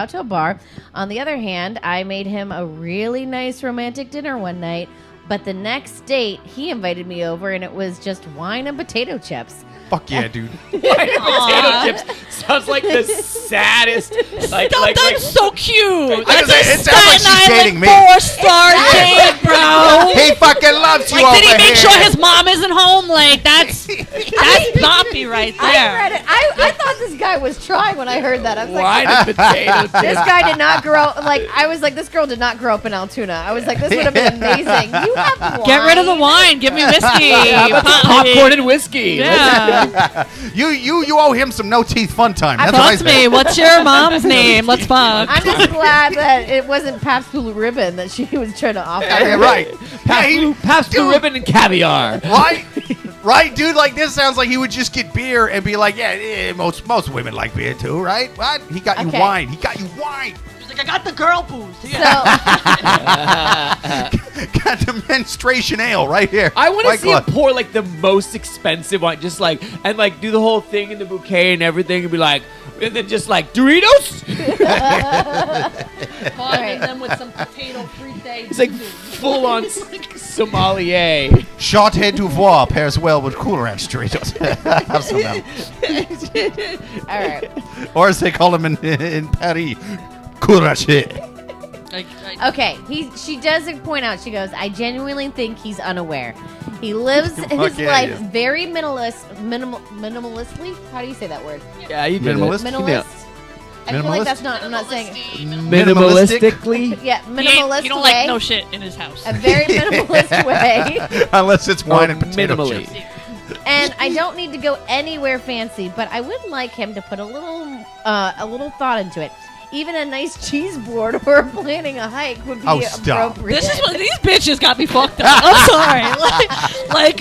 to a bar. On the other hand, I made him a really nice romantic dinner one night, but the next date he invited me over, and it was just wine and potato chips. Fuck yeah, dude. Potato chips sounds like the saddest. That's so cute. I was That's gonna a say, it sounds like she's Staten dating me. Island 4-star date, bro. He fucking loves you Like, over did he make here. sure his mom isn't home? Like, that's boppy right I there. read it. I thought this guy was trying when I heard that. I was like, Wine and potato chips. this guy did not grow like I was like, this girl did not grow up in Altoona. I was like, this would have been amazing. You have wine. Get rid of the wine. Give me whiskey. Popcorn and whiskey. Yeah. You owe him some no teeth fun time. That's what I Trust say. me. What's your mom's name? Let's fuck. I'm just glad that it wasn't Pabst Blue Ribbon that she was trying to offer. Yeah, right. Pabst Blue Ribbon and caviar. Right? Right, dude? Like, this sounds like he would just get beer and be like, yeah, most women like beer too, right? What? He got you Okay. wine. He got you wine. He's like, I got the girl booze. So Got the menstruation ale right here. I want to White see him Claw. pour like the most expensive wine, just like and like do the whole thing in the bouquet and everything, and be like, and then just like Doritos. And then with some potato frite. It's like full on sommelier. Short head du voir pairs well with Cool Ranch Doritos. Have some of them. all right. Or as they call them in Paris, Cool Ranch. Okay, she does point out, she goes, I genuinely think he's unaware. He lives his Fuck yeah, life he is. very minimalistically. How do you say that word? Yeah, you did Minimalist? it. Minimalist. I feel like Minimalist? that's not. I'm not saying. Minimalistically. Yeah, minimalist You don't way. like no shit in his house. A very minimalist way. Unless it's wine and Or potato minimally. chips. And I don't need to go anywhere fancy, but I would like him to put a little thought into it. Even a nice cheese board or planning a hike would be Oh, stop. appropriate. This is what these bitches got me fucked up. I'm sorry. Like,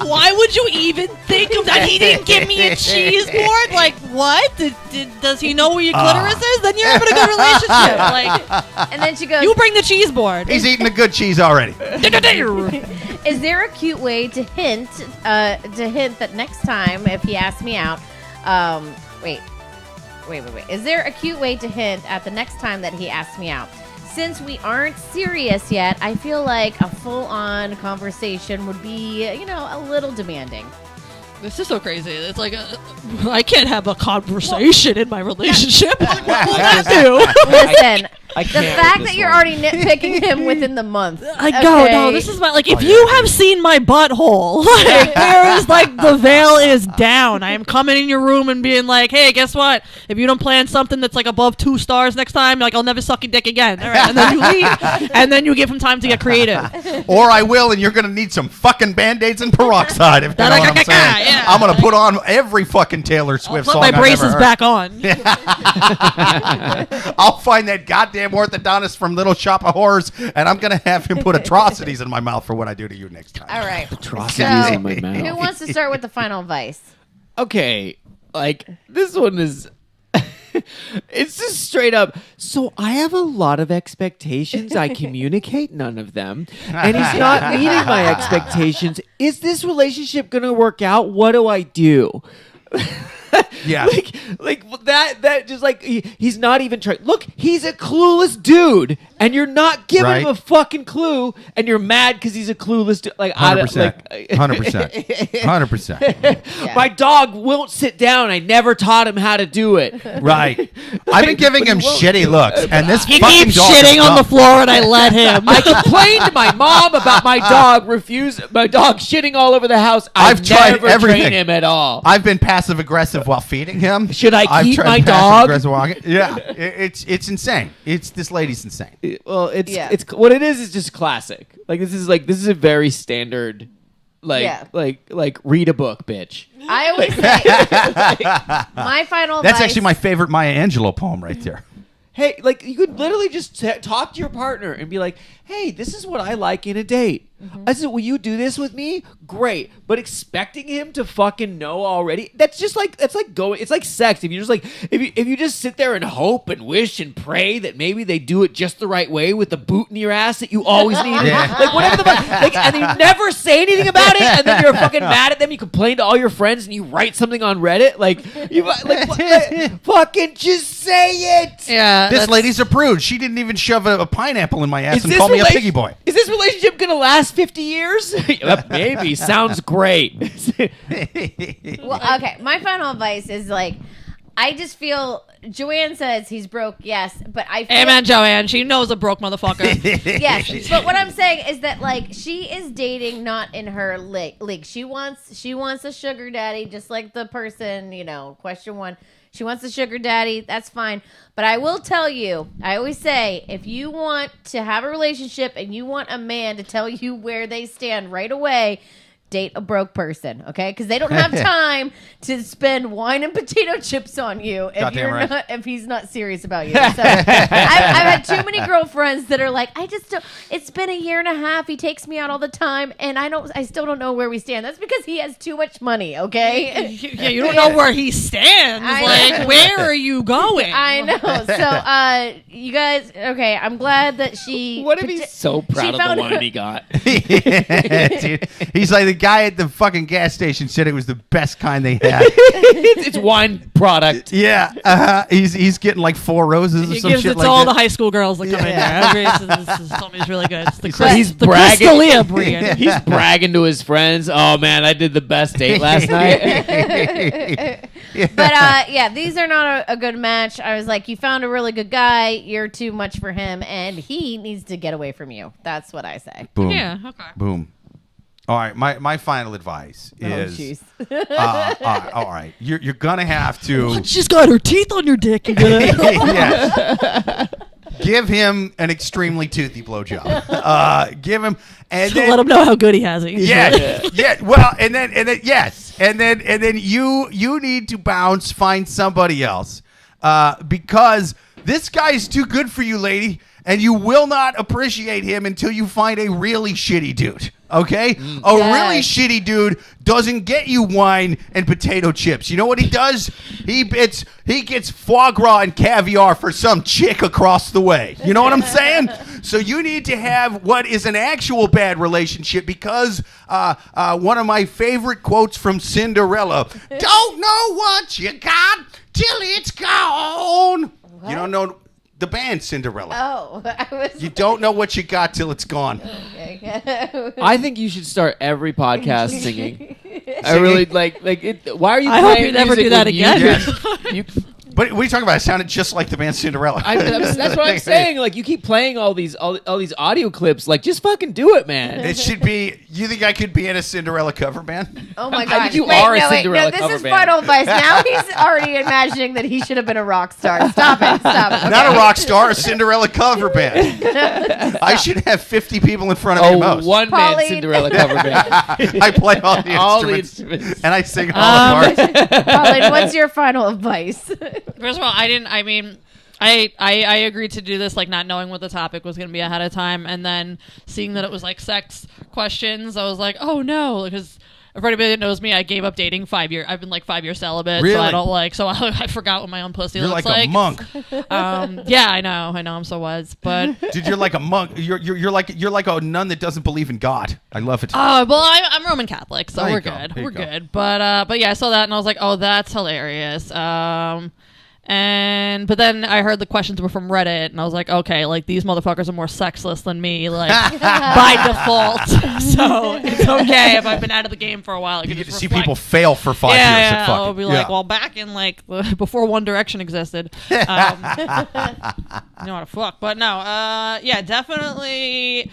why would you even think of that? He didn't give me a cheese board. Like, what? Does he know where your clitoris is? Then you're having a good relationship. Like, And then she goes, you bring the chease board. He's eating the good cheese already. is there a cute way to hint that next time if he asks me out, wait. Is there a cute way to hint at the next time that he asks me out? Since we aren't serious yet, I feel like a full-on conversation would be, a little demanding. This is so crazy. It's like, I can't have a conversation in my relationship. Like, what will that do? Listen, I the can't with fact this that you're one. already nitpicking him within the month. I go, okay? no, this is my, like, if you have seen my butthole, like, there is, like, the veil is down. I am coming in your room and being like, hey, guess what? If you don't plan something that's, like, above 2 stars next time, like, I'll never suck your dick again. All right, and then you leave, and then you give him time to get creative. Or I will, and you're going to need some fucking Band-Aids and peroxide, if you know what I'm saying. Yeah. I'm going to put on every fucking Taylor I'll Swift put song my I've braces ever heard. back on. I'll find that goddamn orthodontist from Little Shop of Horrors, and I'm going to have him put atrocities in my mouth for what I do to you next time. All right. Atrocities So, in my who mouth. wants to start with the final advice? Okay, like this one is. It's just straight up. So I have a lot of expectations. I communicate none of them, and he's not meeting my expectations. Is this relationship gonna work out? What do I do? Yeah. like that just like he's not even trying. Look, he's a clueless dude. and you're not giving Right. him a fucking clue, and you're mad because he's a clueless. 100%. 100%. Yeah. My dog won't sit down. I never taught him how to do it. Right. I've been giving him shitty looks, and this He fucking keeps dog shitting is on the dumb. floor, and I let him. I complained to my mom about my dog shitting all over the house. I've tried never everything. trained him at all. I've been passive aggressive while feeding him. Should I I've keep tried my passive dog? aggressive while- Yeah, it's insane. This lady's insane. Well, it's Yeah. it's what it is just classic. This is a very standard, Yeah. like read a book, bitch. I always say my final That's advice. actually my favorite Maya Angelou poem right there. Hey, you could literally just talk to your partner and be like, "Hey, this is what I like in a date. I said, will you do this with me? Great." But expecting him to fucking know already, it's like sex. If you just if you just sit there and hope and wish and pray that maybe they do it just the right way with the boot in your ass that you always needed, Yeah. whatever the fuck, and you never say anything about it, and then you're fucking mad at them. You complain to all your friends and you write something on Reddit, fucking just say it. Yeah, This that's- lady's a prude. She didn't even shove a pineapple in my ass Is and this call me a rela- piggy boy. Is this relationship gonna last 50 years? Maybe. Sounds great. Well, okay. My final advice is I just feel Joanne says he's broke. Yes, but I feel Amen, Joanne. She knows a broke motherfucker. yes, but what I'm saying is that she is dating not in her league. She wants a sugar daddy, just like the person, question one. She wants a sugar daddy. That's fine. But I will tell you, I always say, if you want to have a relationship and you want a man to tell you where they stand right away, date a broke person, okay? Because they don't have time to spend wine and potato chips on you if he's not serious about you. So I've had too many girlfriends that are like, it's been a year and a half. He takes me out all the time, and I still don't know where we stand. That's because he has too much money, okay? Yeah, you don't know where he stands. Where are you going? I know. So, you guys, okay, I'm glad that she... What if he's so proud of the found- wine he got? Dude, he's like the guy at the fucking gas station said it was the best kind they had. It's wine product. Yeah, he's getting like 4 roses or He some gives shit it to like all that. the high school girls that come in there. This told me it's really good. It's the He's the bragging. Crystalia brand. He's bragging to his friends. Oh man, I did the best date last night. But these are not a good match. I was like, you found a really good guy. You're too much for him, and he needs to get away from you. That's what I say. Boom. Yeah, okay. Boom. All right, my final advice is, jeez. all right, you're gonna have to She's got her teeth on your dick. You yeah. Give him an extremely toothy blowjob. Give him and then, let him know how good he has it. yeah. Well, and then yes, and then you need to bounce, find somebody else, because this guy's too good for you, lady, and you will not appreciate him until you find a really shitty dude. Okay? A really shitty dude doesn't get you wine and potato chips. You know what he does? He gets foie gras and caviar for some chick across the way. You know what I'm saying? So you need to have what is an actual bad relationship because one of my favorite quotes from Cinderella, "Don't know what you got till it's gone." What? You don't know the band Cinderella. Oh, I was. You don't know what you got till it's gone. Okay. I think you should start every podcast singing. I really like it. Why are you? I hope playing you never music do that when again. You, But what are you talking about? It sounded just like the band Cinderella. that's what I'm saying. Like you keep playing all these audio clips. Like just fucking do it, man. It should be. You think I could be in a Cinderella cover band? Oh my I god! think you are a Cinderella this cover is band. final advice. Now he's already imagining that he should have been a rock star. Stop it! Okay. Not a rock star, a Cinderella cover band. I should have 50 people in front of me at most. one man Pauline. Cinderella cover band. I play all the All the instruments, instruments. and I sing all the parts. Pauline, what's your final advice? First of all, I agreed to do this like not knowing what the topic was going to be ahead of time, and then seeing that it was like sex questions, I was like, oh no, because for anybody that knows me, I gave up dating 5 years. I've been like 5 years celibate, Really? so I don't so I forgot what my own pussy You're looks like a monk. Yeah, I know, I'm so was, but Dude, you're like a monk. You're like a nun that doesn't believe in God. I love it. well, I'm Roman Catholic, so There you we're go. good. There you We're go. good. But yeah, I saw that and I was like, oh, that's hilarious. But then I heard the questions were from Reddit, and I was like, okay, like these motherfuckers are more sexless than me, like by default. So it's okay if I've been out of the game for a while. You get to see people fail for 5 years. Yeah, Fuck I'll it. be like, well, back in like before One Direction existed, you know how to fuck. But no, yeah, definitely.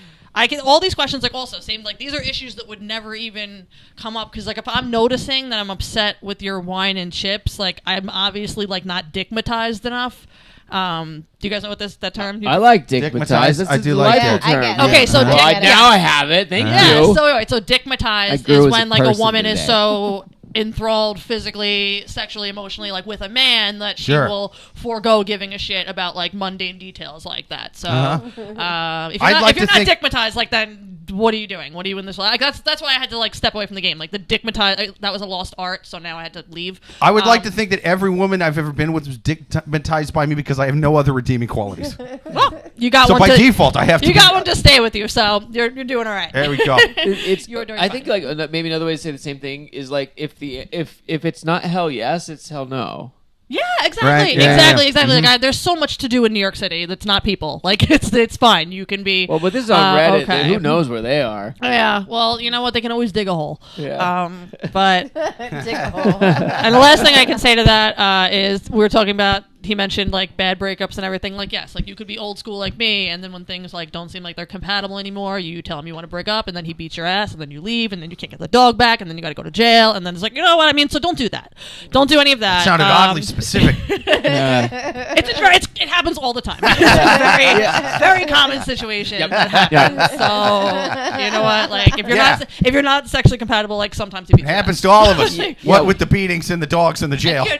All these questions like also seem like these are issues that would never even come up because like if I'm noticing that I'm upset with your wine and chips, like I'm obviously like not dickmatized enough. Do you guys know what that term? I like dickmatized. I do like that. Term. I get it. Okay, so now I have it. Thank yeah. you. So anyway, so dickmatized is when like a woman is so enthralled physically, sexually, emotionally, like with a man that she will forego giving a shit about like mundane details like that. So if you're not dickmatized, like then what are you doing? What are you in this? Like that's why I had to like step away from the game. Like the dickmatized, that was a lost art. So now I had to leave. I would like to think that every woman I've ever been with was dickmatized by me because I have no other redeeming qualities. Well, you got so one. by default, I have to. You got one to stay with you, so you're doing all right. There we go. You're doing I fine. think like maybe another way to say the same thing is like if it's not hell yes, it's hell no. Yeah, exactly, Right, yeah, exactly. Mm-hmm. Like, there's so much to do in New York City that's not people. Like it's fine. You can be. Well, but this is on Reddit. Okay. Who knows where they are? Yeah. Well, you know what? They can always dig a hole. Yeah. But Dig a hole. and the last thing I can say to that is we were talking about. He mentioned like bad breakups and everything. Like yes, like you could be old school like me, and then when things like don't seem like they're compatible anymore, you tell him you want to break up, and then he beats your ass, and then you leave, and then you can't get the dog back, and then you got to go to jail, and then it's like you know what I mean. So don't do that. Don't do any of that. It sounded oddly specific. It happens all the time. It's a very common situation that happens. So you know what? Like if you're not sexually compatible, like sometimes you beat It your happens ass. to all of us. What with the beatings and the dogs in the jail. You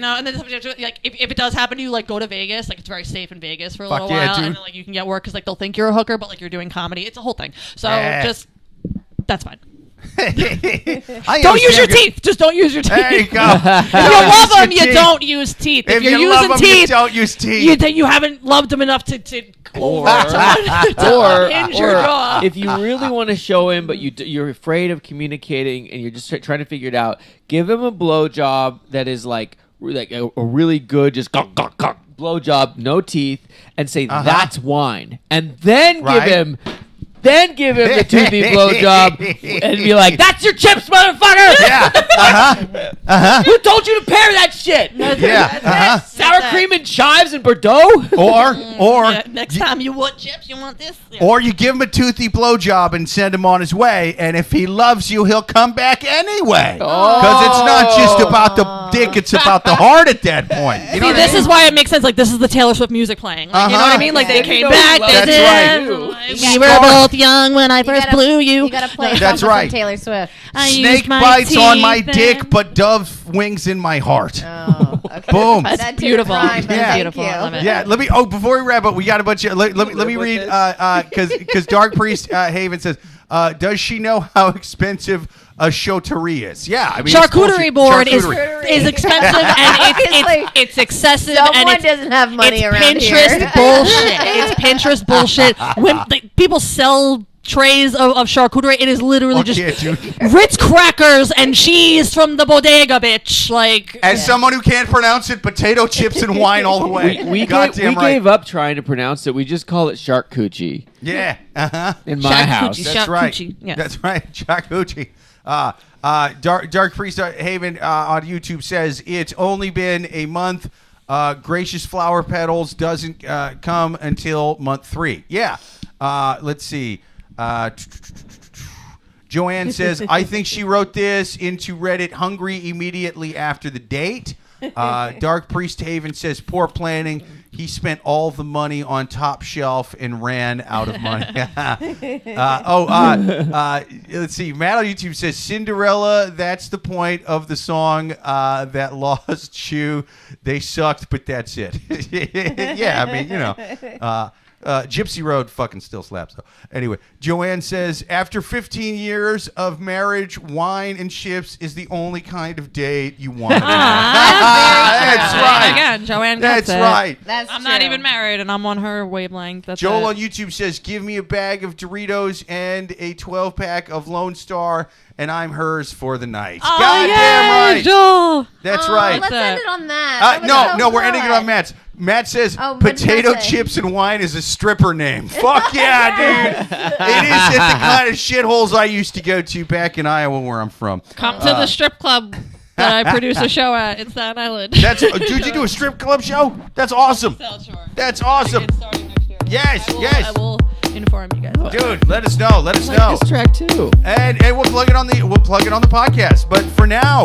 know, and then like if it does happen to you, like go to Vegas. Like it's very safe in Vegas for a little yeah, while, dude. and then like you can get work because like they'll think you're a hooker, but like you're doing comedy. It's a whole thing. So just that's fine. Don't use your teeth. Just don't use your teeth. There you go. If you love them, you don't use teeth. If you're you using love them, teeth, you don't use teeth. you haven't loved them enough to Or hinge your jaw. if you really want to show him, but you're afraid of communicating and you're just trying to figure it out, give him a blowjob that is like a really good, just blowjob, no teeth, and say that's wine, and then give him the toothy blowjob and be like, "That's your chips, motherfucker!" Yeah. Who told you to pair that shit? Yeah. Sour cream and chives and Bordeaux. Or next time you want chips, you want this. Yeah. Or you give him a toothy blowjob and send him on his way, and if he loves you, he'll come back anyway. Because it's not just about the dick; it's about the heart at that point. You know See, this is why it makes sense. Like this is the Taylor Swift music playing. Like, you know what I mean? Like they came back. They That's did. right. We were both young when I first blew you. You gotta play That's something right. from Taylor Swift. I Snake used my bites on my teeth dick, and- but dove wings in my heart. Oh, okay. Boom. That's That did beautiful. rhyme, That's Yeah. beautiful. I love it. Yeah, let me. Oh, before we wrap up, we got a bunch of. Let me read because Dark Priest Haven says, does she know how expensive a choterie is? Yeah, I mean Charcuterie board Charcuterie. is expensive and it's excessive and Someone doesn't have money it's around Pinterest here. bullshit. It's Pinterest bullshit. When people sell trays of charcuterie, it is literally just dude. Ritz crackers and cheese from the bodega, bitch. Like As someone who can't pronounce it, potato chips and wine all the way. We Goddamn right. gave up trying to pronounce it. We just call it shark coochie Yeah. in my house. Charcuterie. That's right. Charcuterie, yes. That's right. Charcuterie. Dark Priest Haven on YouTube says it's only been a month. Gracious Flower Petals doesn't come until month 3. Yeah. Let's see. Joanne says, I think she wrote this into Reddit hungry immediately after the date. Dark Priest Haven says, poor planning. He spent all the money on Top Shelf and ran out of money. Let's see. Matt on YouTube says, Cinderella, that's the point of the song that lost shoe. They sucked, but that's it. Yeah, I mean, you know. Gypsy Road fucking still slaps though. Anyway, Joanne says after 15 years of marriage, wine and chips is the only kind of date you want. That's right. Again, Joanne gets That's it. right. That's I'm true. not even married, and I'm on her wavelength. That's Joel it. on YouTube says, give me a bag of Doritos and a 12-pack of Lone Star, and I'm hers for the night. Oh, Goddamn yay, right. Joel. That's Oh, right. Let's end it on that. That was No, so no, we're good. ending it on Matt's. Matt says, Oh, what did potato Matt say? chips and wine is a stripper name. Fuck yeah, dude. It is at the kind of shitholes I used to go to back in Iowa where I'm from. Come to the strip club that I produce a show at in Staten Island. Dude, you do a strip club show? That's awesome. That's awesome. Yes, yes. I will inform you guys. Dude, let us know. Let us know. This track too. And we'll plug it on the podcast. But for now,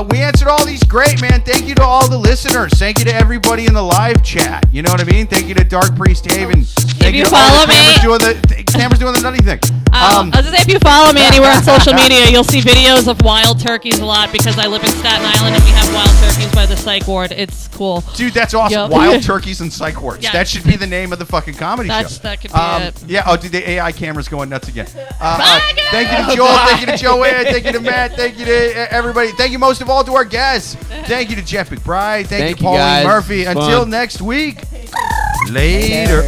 we answered all these great, man. Thank you to all the listeners. Thank you to everybody in the live chat. You know what I mean? Thank you to Dark Priest Haven. Thank you to all follow the cameras doing the nutty thing. I was gonna say, if you follow me anywhere on social media, you'll see videos of wild turkeys a lot because I live in Staten Island and we have wild turkeys by the psych ward. It's cool. Dude, that's awesome. Yep. Wild turkeys and psych wards. Yes. That should be the name of the fucking comedy show. That could be it. Yeah. Oh, dude, the AI camera's going nuts again. Thank you to Joel. Thank you to Joanne. Thank you to Matt. Thank you to everybody. Thank you most of all to our guests. Thank you to Jeff McBride. Thank you to you Pauline guys. Murphy. Fun. Until next week. Later.